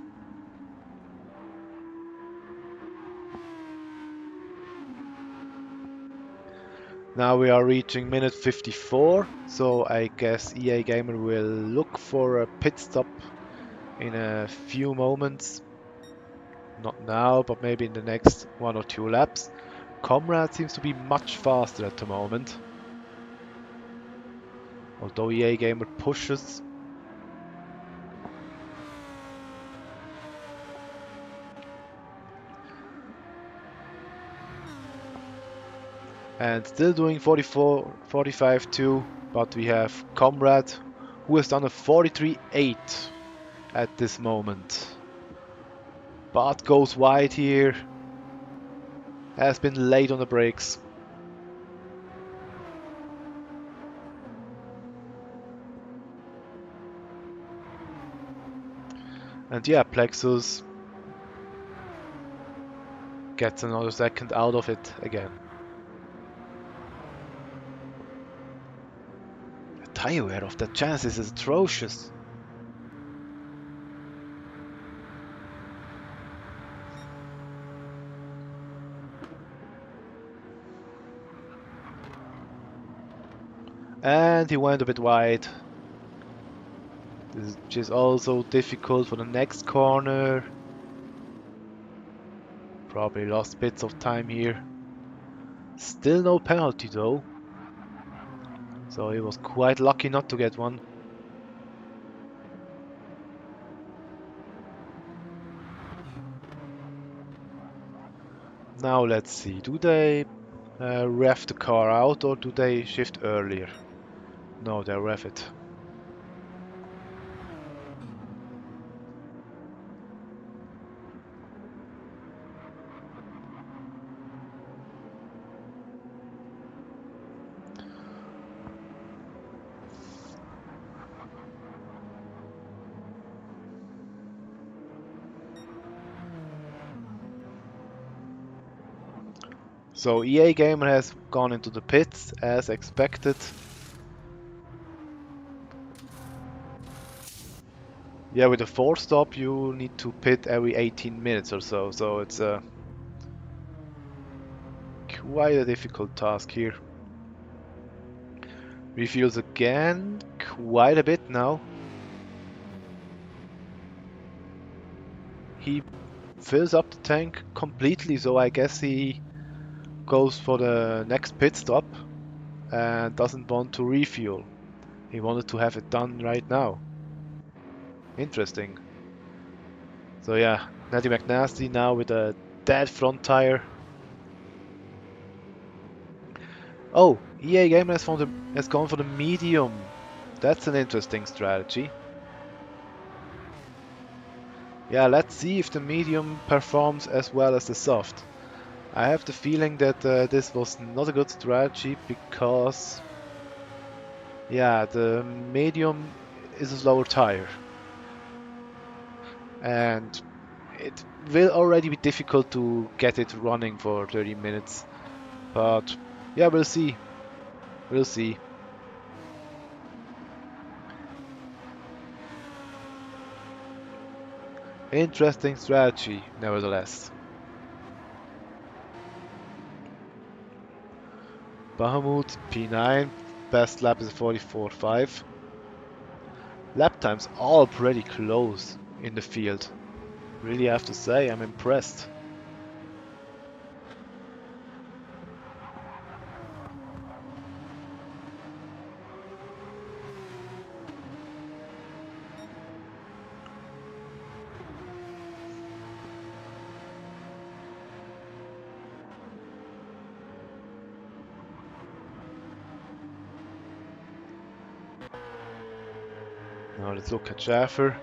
Now we are reaching minute 54, so I guess EA Gamer will look for a pit stop in a few moments. Not now, but maybe in the next 1 or 2 laps. Comrade seems to be much faster at the moment. Although EA Gamer pushes. And still doing 44, 45.2, but we have Comrade, who has done a 43.8 at this moment. But goes wide here. Has been late on the brakes. And yeah, Plexus gets another second out of it again. The tire wear of that chance is atrocious. And he went a bit wide. Which is also difficult for the next corner. Probably lost bits of time here. Still no penalty though. So he was quite lucky not to get one. Now let's see. Do they rev the car out or do they shift earlier? No, they rev it. So EA Gamer has gone into the pits as expected. Yeah, with a 4-stop you need to pit every 18 minutes or so, so it's quite a difficult task here. Refuels again, quite a bit now. He fills up the tank completely, so I guess he goes for the next pit stop and doesn't want to refuel. He wanted to have it done right now. Interesting. So yeah, Natty McNasty now with a dead front tire. Oh, EA Gamer has gone for the medium. That's an interesting strategy. Yeah, let's see if the medium performs as well as the soft. I have the feeling that this was not a good strategy because, yeah, the medium is a slower tire. And it will already be difficult to get it running for 30 minutes. But yeah, we'll see. We'll see. Interesting strategy, nevertheless. Bahamut P9, best lap is 44.5. Lap times all pretty close in the field. Really have to say, I'm impressed. Now let's look at Schaffer.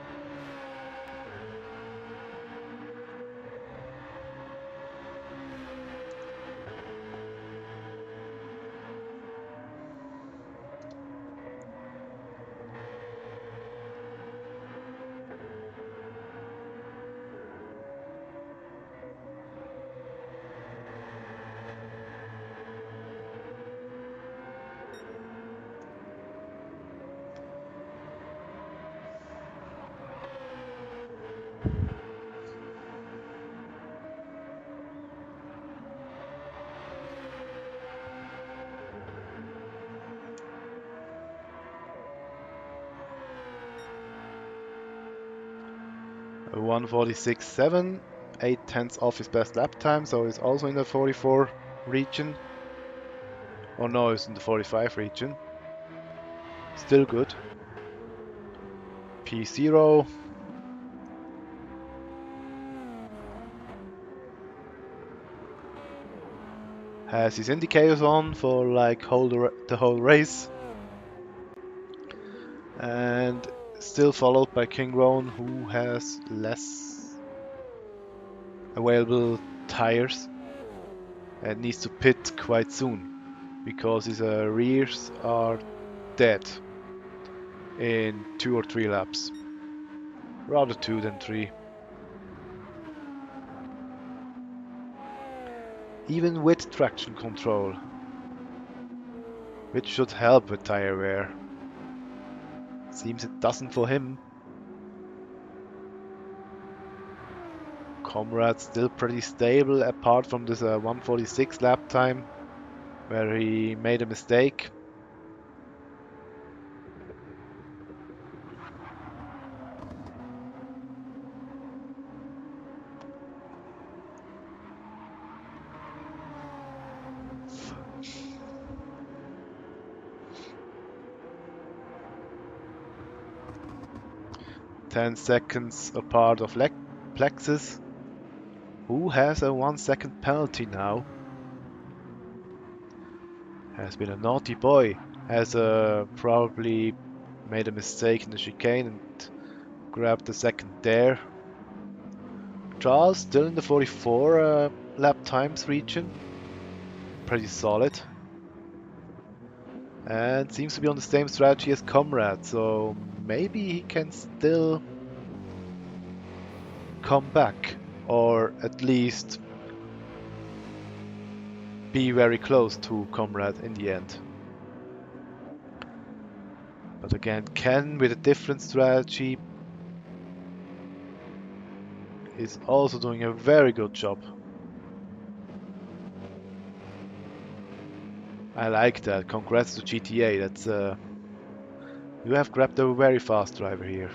A 146.7, 8 tenths off his best lap time, so he's also in the 44 region. Oh no, he's in the 45 region. Still good. P0. Has his indicators on for like the whole race. And still followed by King Roan, who has less available tires and needs to pit quite soon because his rears are dead in 2 or 3 laps. Rather 2 than 3. Even with traction control, which should help with tire wear. Seems it doesn't for him. Comrade still pretty stable apart from this 146 lap time where he made a mistake. Ten seconds apart of Plexus, who has a 1 second penalty now. Has been a naughty boy. Has probably made a mistake in the chicane and grabbed the second there. Charles still in the 44 lap times region. Pretty solid. And seems to be on the same strategy as Comrade, so maybe he can still come back. Or at least be very close to Comrade in the end. But again, Ken with a different strategy is also doing a very good job. I like that. Congrats to GTA. That's you have grabbed a very fast driver here.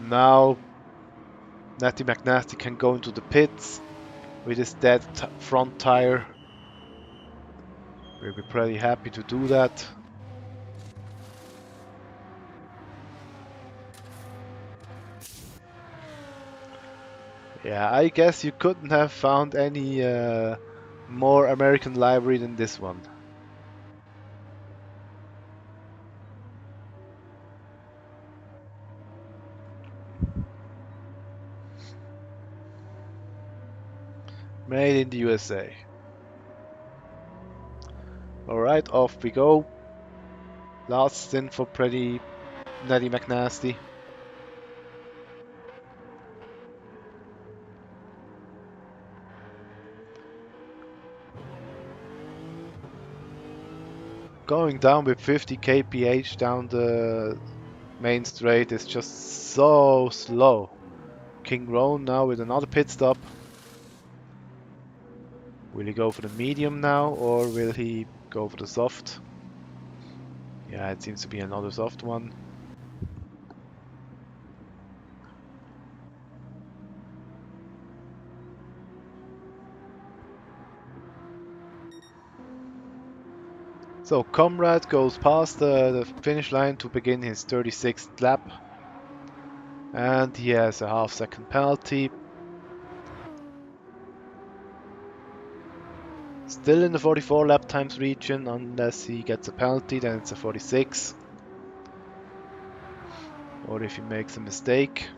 Now Natty McNasty can go into the pits with his dead front tire. We'll be pretty happy to do that. Yeah, I guess you couldn't have found any more American library than this one. Made in the USA. Alright, off we go. Last stint for pretty Natty McNasty. Going down with 50 kph down the main straight is just so slow. King Roan now with another pit stop. Will he go for the medium now or will he go for the soft? Yeah, it seems to be another soft one. So Comrade goes past the finish line to begin his 36th lap. And he has a half-second penalty. Still in the 44 lap times region, unless he gets a penalty, then it's a 46. Or if he makes a mistake.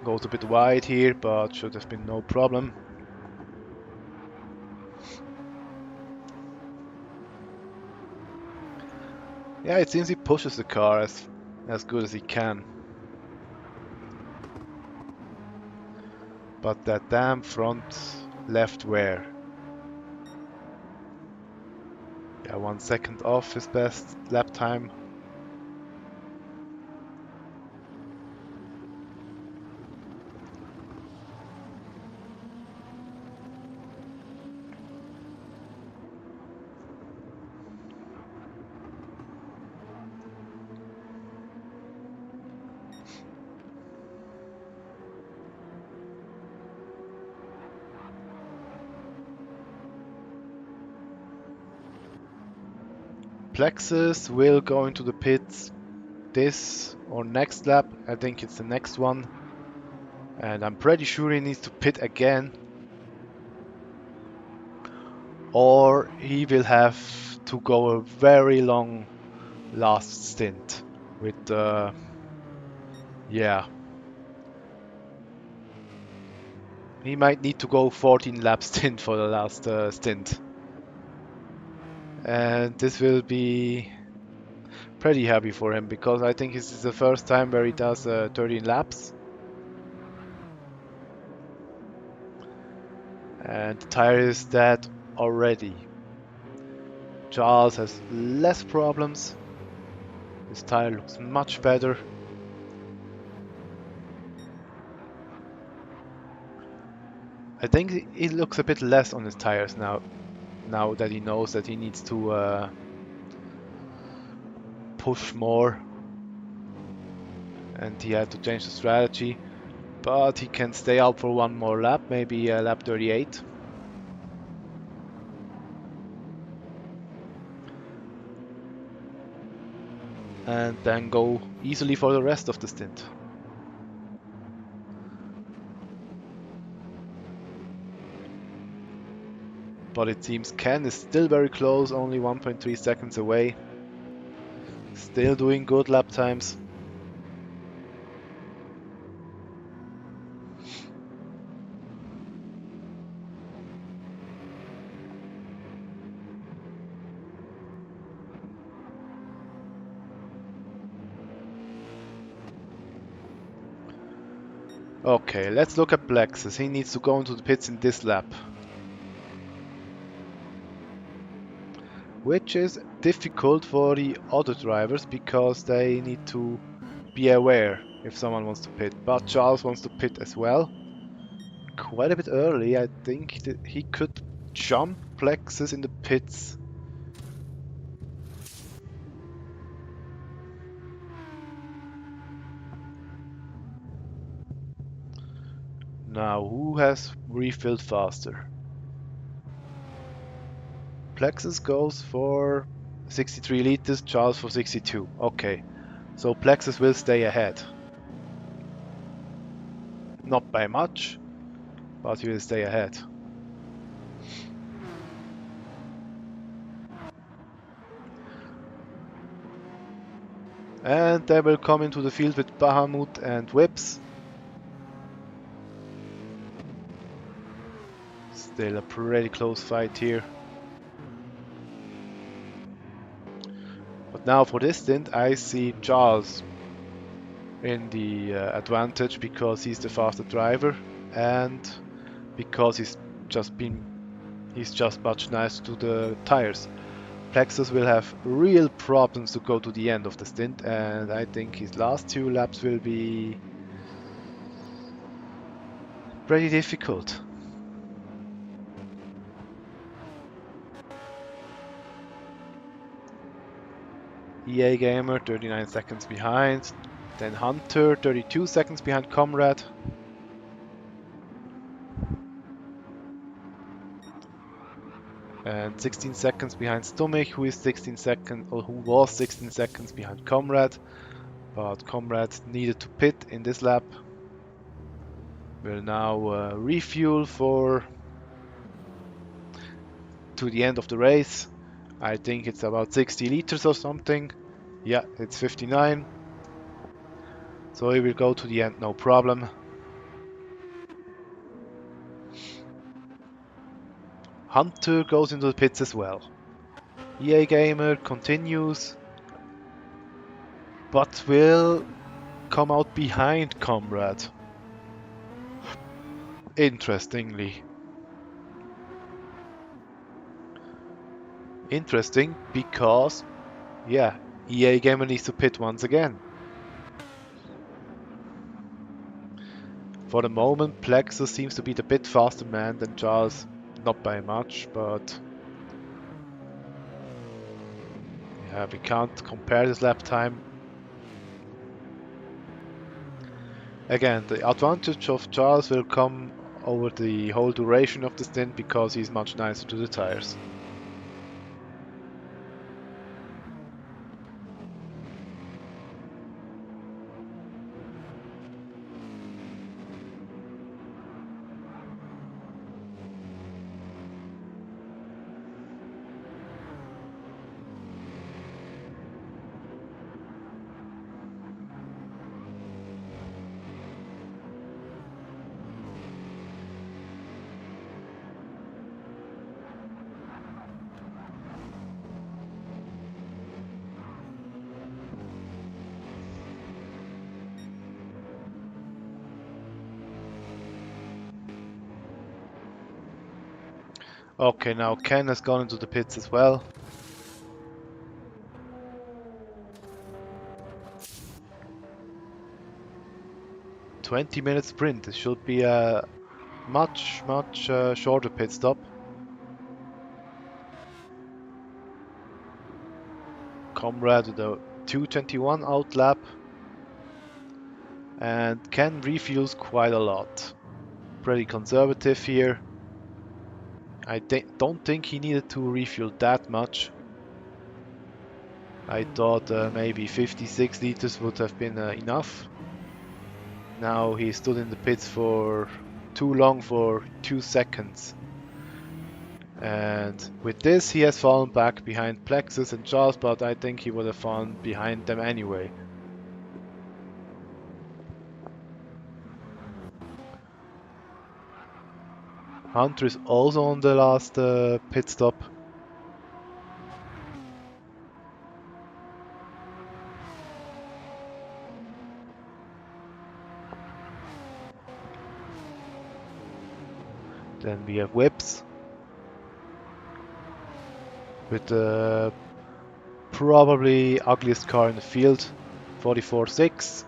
Goes a bit wide here, but should have been no problem. Yeah, it seems he pushes the car as good as he can. But that damn front left wear. Yeah, 1 second off his best lap time. Plexus will go into the pits this or next lap. I think it's the next one. And I'm pretty sure he needs to pit again. Or he will have to go a very long last stint with yeah. He might need to go 14 lap stint for the last stint. And this will be pretty happy for him because I think this is the first time where he does 13 laps. And the tire is dead already. Charles has less problems. His tire looks much better. I think he looks a bit less on his tires now that he knows that he needs to push more. And he had to change the strategy. But he can stay out for one more lap, maybe lap 38. and then go easily for the rest of the stint. But it seems Ken is still very close, only 1.3 seconds away. Still doing good lap times. Okay, let's look at Plexus. He needs to go into the pits in this lap. Which is difficult for the other drivers because they need to be aware if someone wants to pit. But Charles wants to pit as well. Quite a bit early, I think that he could jump Plexus in the pits. Now, who has refilled faster? Plexus goes for 63 liters, Charles for 62. Okay, so Plexus will stay ahead. Not by much, but he will stay ahead. And they will come into the field with Bahamut and Whips. Still a pretty close fight here. But now for this stint, I see Charles in the advantage because he's the faster driver and because he's just much nicer to the tires. Plexus will have real problems to go to the end of the stint, and I think his last 2 laps will be pretty difficult. EA Gamer 39 seconds behind, then Hunter 32 seconds behind Comrade. And 16 seconds behind Stomach, who was 16 seconds behind Comrade. But Comrade needed to pit in this lap. Will now refuel to the end of the race. I think it's about 60 liters or something. Yeah, it's 59. So he will go to the end, no problem. Hunter goes into the pits as well. EA Gamer continues, but will come out behind Comrade. Interesting because, yeah, EA Gamer needs to pit once again. For the moment, Plexus seems to be the bit faster man than Charles, not by much, but yeah, we can't compare this lap time. Again, the advantage of Charles will come over the whole duration of the stint because he's much nicer to the tires. Okay, now Ken has gone into the pits as well. "20-minute sprint. This should be a much shorter pit stop. Comrade with a 2:21 out lap. And Ken refuels quite a lot. Pretty conservative here. I don't think he needed to refuel that much. I thought maybe 56 liters would have been enough. Now he stood in the pits for too long, for 2 seconds. And with this he has fallen back behind Plexus and Charles, but I think he would have fallen behind them anyway. Hunter is also on the last pit stop. Then we have Whips with the probably ugliest car in the field, 44.6.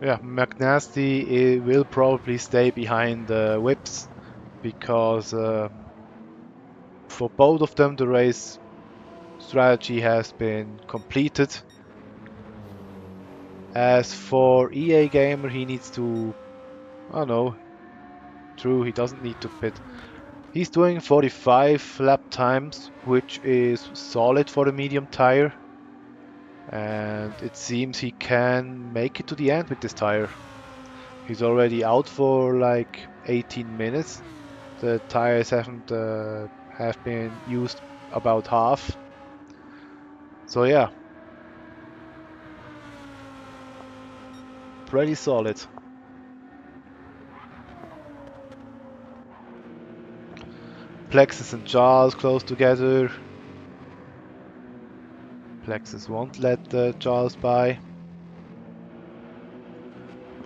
Yeah, McNasty will probably stay behind the Whips because for both of them the race strategy has been completed. As for EA Gamer, he needs to, I don't know, true, he doesn't need to pit. He's doing 45 lap times, which is solid for the medium tire. And it seems he can make it to the end with this tire. He's already out for like 18 minutes. The tires haven't have been used about half. So yeah, pretty solid. Plexus and Charles close together. Plexus won't let Charles by.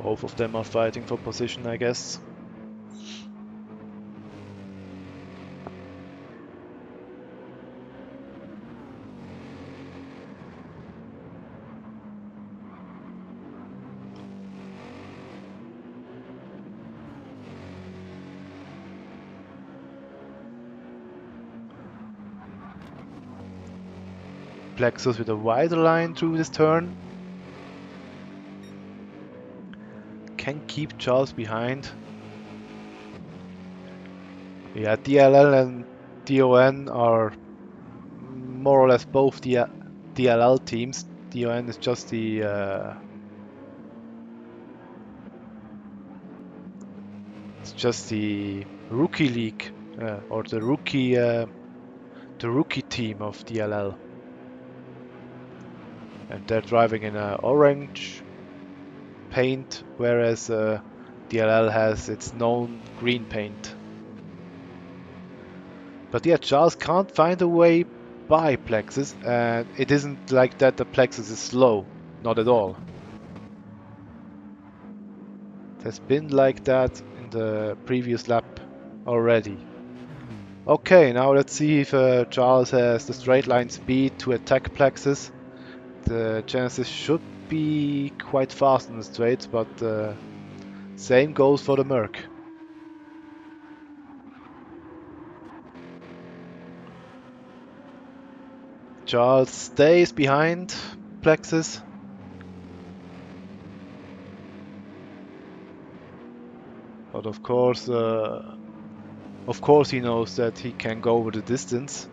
Both of them are fighting for position, I guess. Plexus with a wider line through this turn. Can keep Charles behind. Yeah, DLL and DON are more or less both the DLL teams. DON is just the it's just the rookie league or the rookie team of DLL, and they're driving in orange paint, whereas DLL has its known green paint. But yeah, Charles can't find a way by Plexus, and it isn't like that the Plexus is slow, not at all. It has been like that in the previous lap already. Okay, now let's see if Charles has the straight line speed to attack Plexus. The chances should be quite fast in the straights, but same goes for the Merc. Charles stays behind Plexus. But of course he knows that he can go over the distance.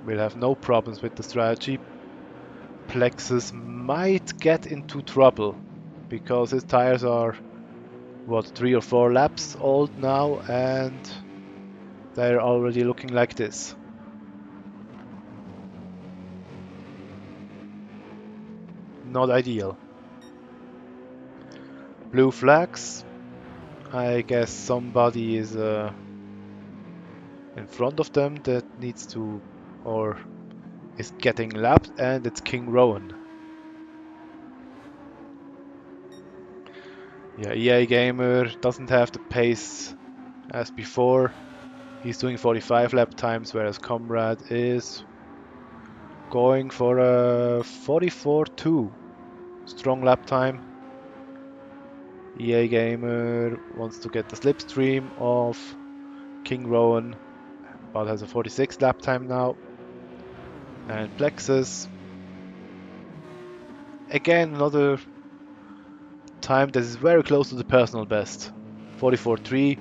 Will have no problems with the strategy. Plexus might get into trouble because his tires are, what, 3 or 4 laps old now, and they're already looking like this. Not ideal. Blue flags. I guess somebody is in front of them that needs to, or is getting lapped, and it's King Rowan. Yeah, EA Gamer doesn't have the pace as before. He's doing 45 lap times, whereas Comrade is going for a 44.2. Strong lap time. EA Gamer wants to get the slipstream of King Rowan, but has a 46 lap time now. And Plexus, again, another time that is very close to the personal best. 44.3.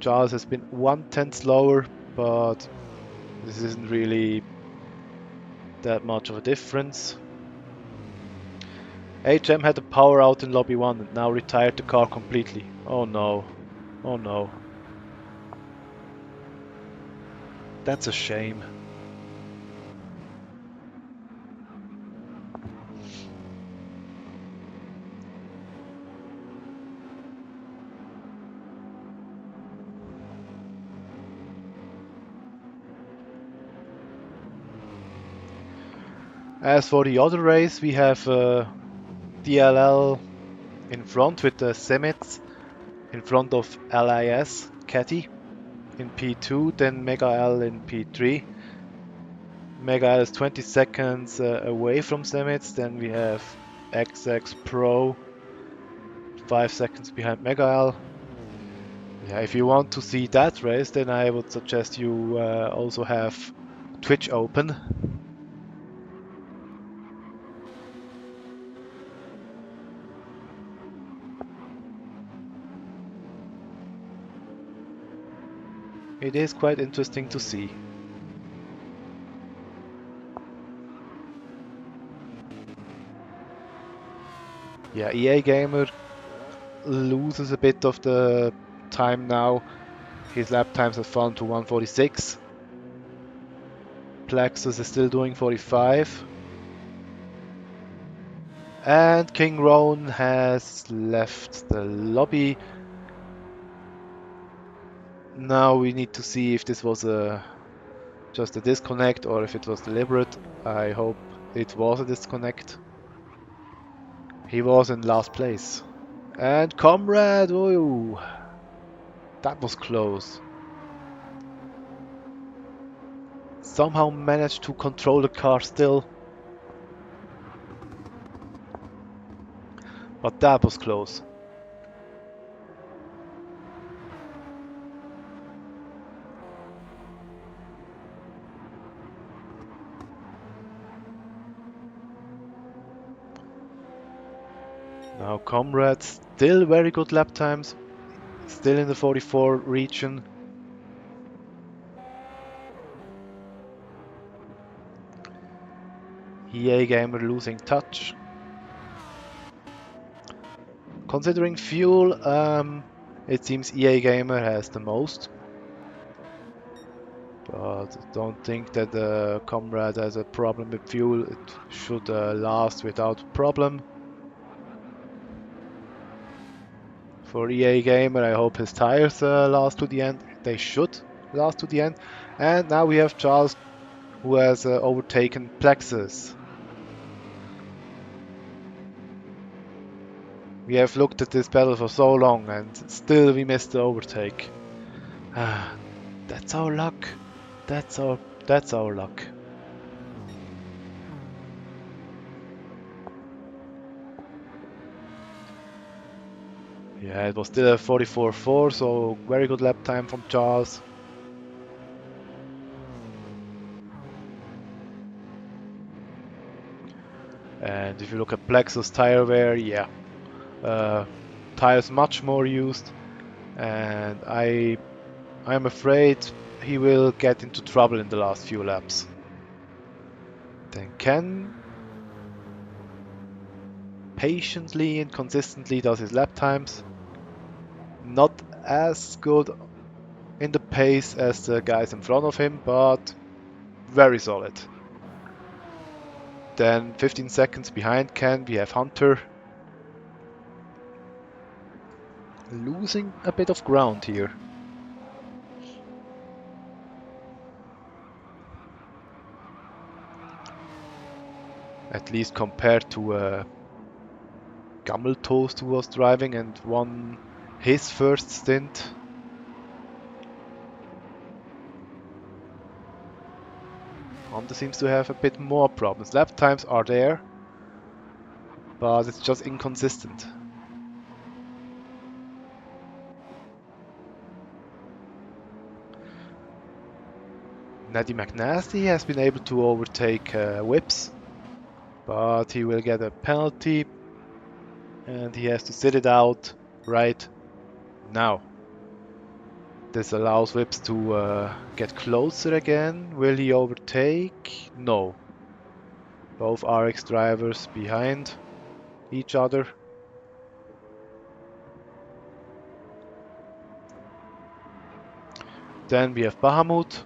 Charles has been 1/10 slower, but this isn't really that much of a difference. HM had a power out in lobby 1 and now retired the car completely. Oh no. Oh no. That's a shame. As for the other race, we have DLL in front with the Semets in front of LIS, Catty in P2, then Mega L in P3. Mega L is 20 seconds away from Semets, then we have XX Pro 5 seconds behind Mega L. Yeah, if you want to see that race, then I would suggest you also have Twitch open. It is quite interesting to see. Yeah, EA Gamer loses a bit of the time now. His lap times have fallen to 1:46. Plexus is still doing 45. And King Rowan has left the lobby. Now we need to see if this was just a disconnect or if it was deliberate. I hope it was a disconnect. He was in last place. And Comrade, oh, that was close. Somehow managed to control the car still. But that was close. Now Comrade, still very good lap times. Still in the 44 region. EA Gamer losing touch. Considering fuel, it seems EA Gamer has the most. But don't think that the Comrade has a problem with fuel. It should last without problem. For EA Gamer, I hope his tires last to the end. They should last to the end. And now we have Charles, who has overtaken Plexus. We have looked at this battle for so long and still we missed the overtake. That's our luck. That's our luck. Yeah, it was still a 44.4, so very good lap time from Charles. And if you look at Plexus tire wear, yeah, tires much more used, and I'm afraid he will get into trouble in the last few laps. Then Ken patiently and consistently does his lap times. Not as good in the pace as the guys in front of him, but very solid. Then 15 seconds behind Ken, we have Hunter. Losing a bit of ground here. At least compared to Gammeltoast, who was driving and won his first stint. Hunter seems to have a bit more problems. Lap times are there, but it's just inconsistent. Natty McNasty has been able to overtake Whips, but he will get a penalty and he has to sit it out right now. This allows Whips to get closer again. Will he overtake? No. Both RX drivers behind each other. Then we have Bahamut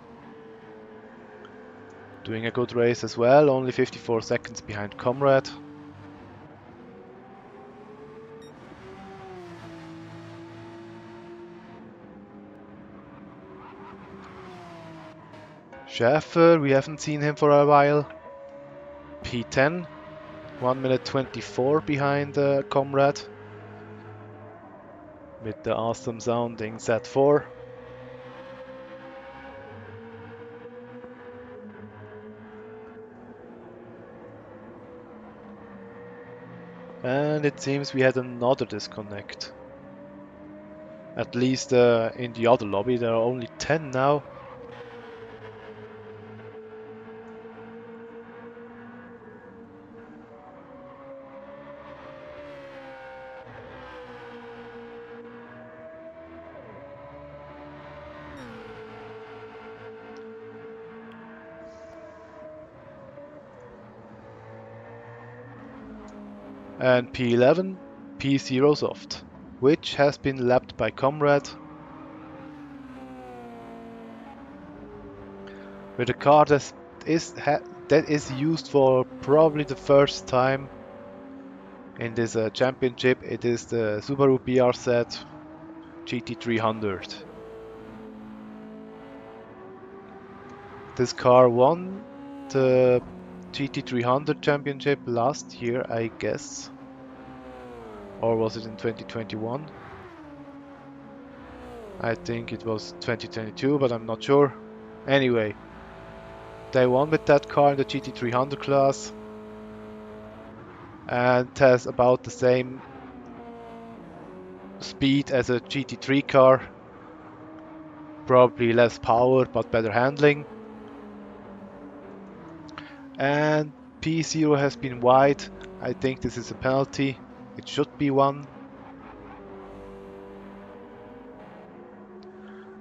doing a good race as well, only 54 seconds behind Comrade. Schäfer, we haven't seen him for a while. P10, 1 minute 24 behind Comrade. With the awesome sounding Z4. And it seems we had another disconnect. At least in the other lobby, there are only 10 now. And P11, P0 soft, which has been lapped by Comrade. With a car that is used for probably the first time in this championship, it is the Subaru BRZ GT300. This car won the GT300 championship last year, I guess. Or was it in 2021? I think it was 2022, but I'm not sure. Anyway, they won with that car in the GT300 class and has about the same speed as a GT3 car. Probably less power, but better handling. And P0 has been wide. I think this is a penalty. It should be one.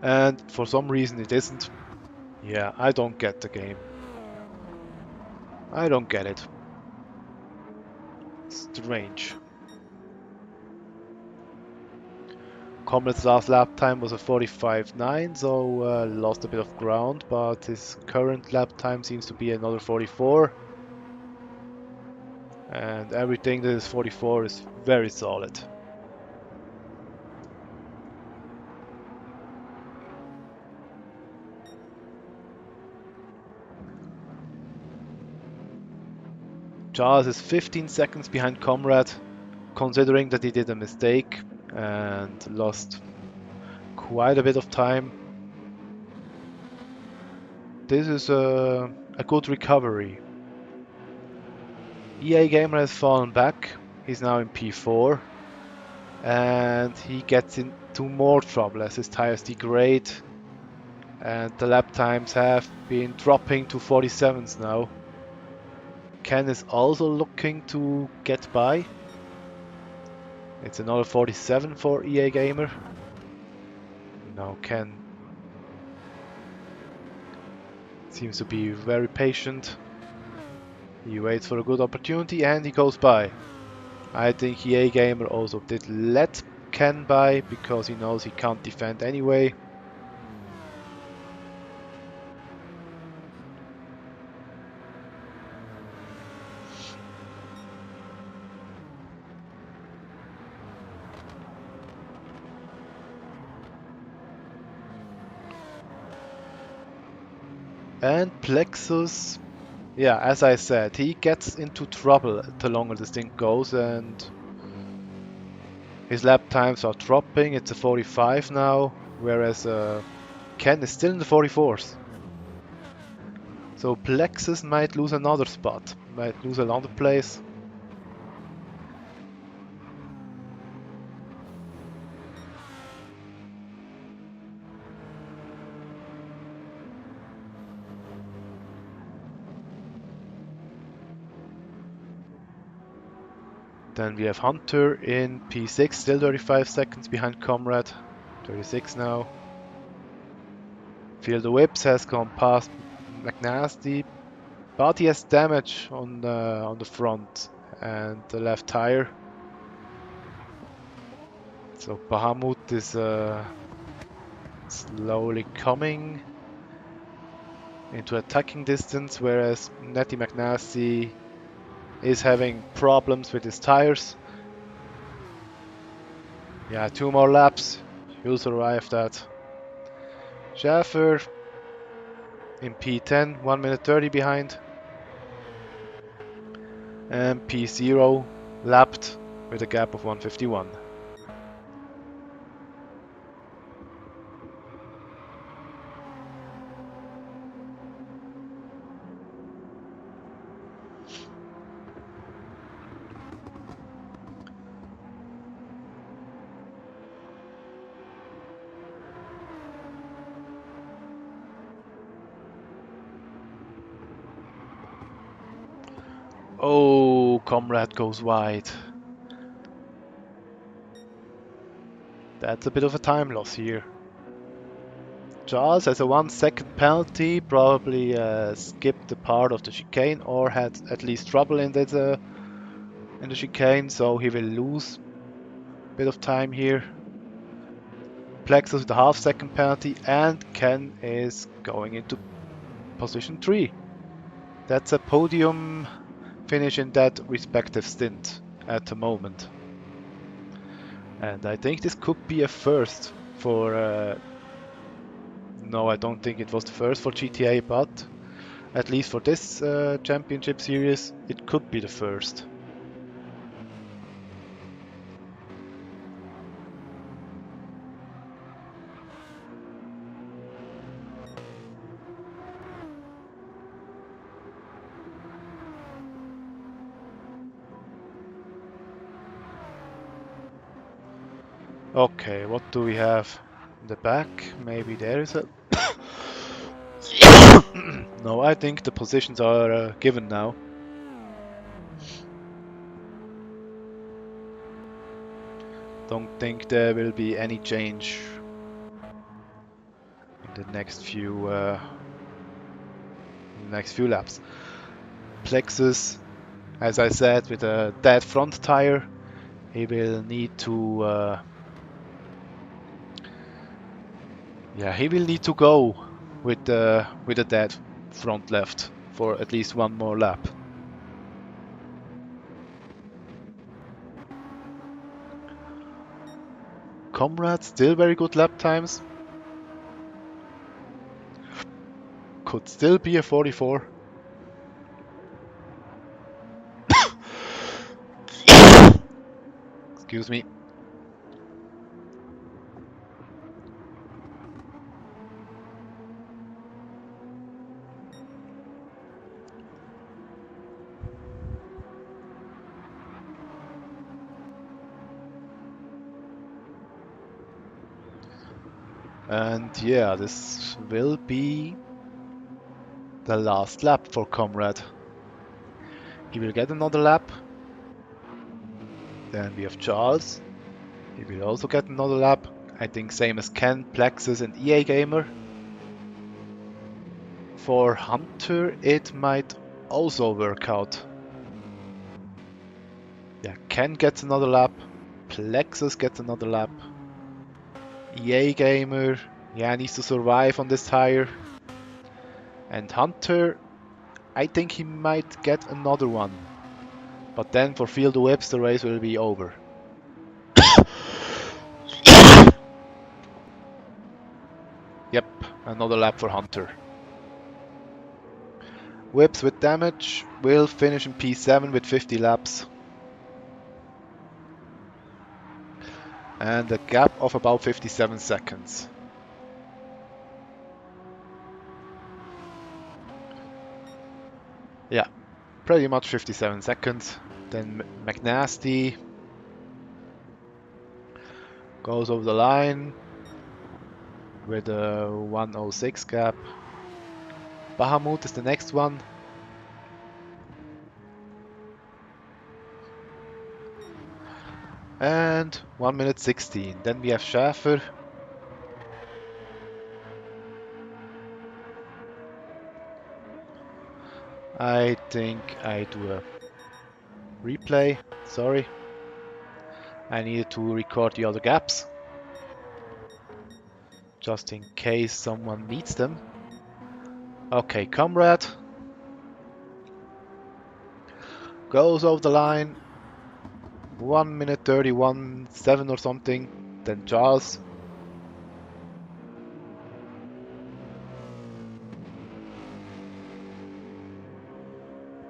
And for some reason it isn't. Yeah, I don't get the game. I don't get it. Strange. Comrade's last lap time was a 45.9, so lost a bit of ground, but his current lap time seems to be another 44. And everything that is 44 is very solid. Charles is 15 seconds behind Comrade, considering that he did a mistake and lost quite a bit of time. This is a good recovery. EA Gamer has fallen back. He's now in P4 and he gets into more trouble as his tires degrade and the lap times have been dropping to 47s now. Ken is also looking to get by. It's another 47 for EA Gamer. Now Ken seems to be very patient. He waits for a good opportunity and he goes by. I think EA Gamer also did let Ken by because he knows he can't defend anyway. And Plexus, yeah, as I said, he gets into trouble the longer this thing goes and his lap times are dropping. It's a 45 now, whereas Ken is still in the 44s. So Plexus might lose another spot, might lose another place. Then we have Hunter in P6, still 35 seconds behind Comrade. 36 now. Feel the Whips has gone past McNasty, but he has damage on the front and the left tire. So Bahamut is slowly coming into attacking distance, whereas Netty McNasty is having problems with his tires. Yeah, 2 more laps. You'll survive that. Schaffer in P10, 1 minute 30 behind. And P0 lapped with a gap of 151. Oh, Comrade goes wide. That's a bit of a time loss here. Charles has a 1 second penalty, probably skipped the part of the chicane or had at least trouble in the chicane, so he will lose a bit of time here. Plexus with a half-second penalty, and Ken is going into position 3. That's a podium finish in that respective stint at the moment. And I think this could be a first for... no, I don't think it was the first for GTA, but at least for this championship series, it could be the first. Okay, what do we have in the back? Maybe there is a... No, I think the positions are given now. Don't think there will be any change in the next few laps. Plexus, as I said, with a dead front tire, he will need to go with a dead front left for at least 1 more lap. Comrade, still very good lap times. Could still be a 44. Excuse me. And yeah, this will be the last lap for Comrade. He will get another lap. Then we have Charles. He will also get another lap. I think same as Ken, Plexus and EA Gamer. For Hunter, it might also work out. Yeah, Ken gets another lap. Plexus gets another lap. EA Gamer, yeah, needs to survive on this tire. And Hunter, I think he might get another one. But then for Field of Whips, the race will be over. Yep, another lap for Hunter. Whips with damage will finish in P7 with 50 laps. And a gap of about 57 seconds. Yeah, pretty much 57 seconds. Then McNasty goes over the line with a 106 gap. Bahamut is the next one. And 1 minute 16. Then we have Schäfer. I think I do a replay. Sorry. I needed to record the other gaps, just in case someone needs them. Okay, Comrade goes over the line. 1 minute 31.7 or something. Then Charles.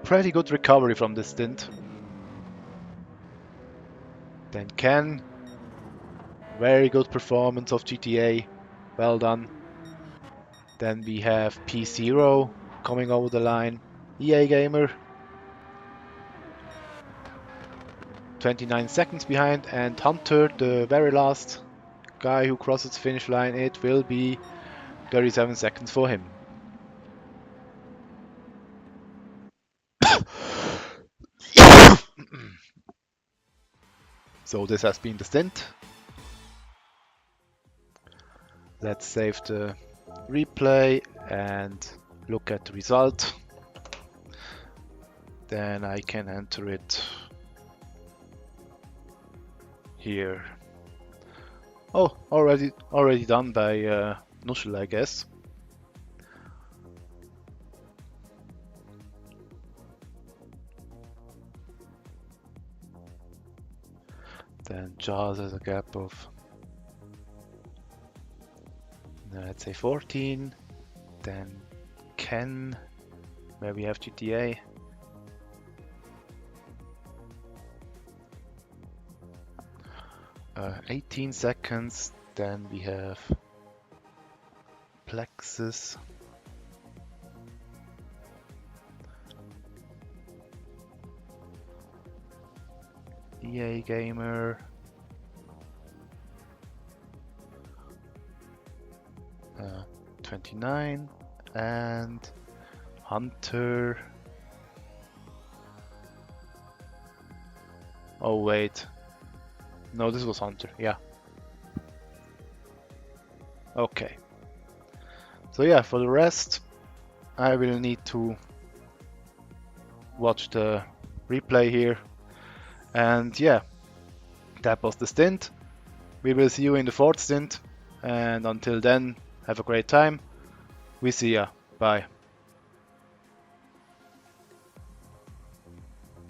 Pretty good recovery from this stint. Then Ken. Very good performance of GTA. Well done. Then we have P0 coming over the line. EA Gamer. 29 seconds behind, and Hunter, the very last guy who crosses the finish line, it will be 37 seconds for him. So this has been the stint. Let's save the replay and look at the result. Then I can enter it here. Oh, already done by Nushel, I guess. Then Jaws has a gap of, let's say 14. Then Ken, where we have GTA. Uh, 18 seconds. Then we have Plexus. EA Gamer. 29. And Hunter. Oh wait. No, this was Hunter, yeah. Okay. So yeah, for the rest, I will need to watch the replay here. And yeah, that was the stint. We will see you in the fourth stint. And until then, have a great time. We see ya. Bye.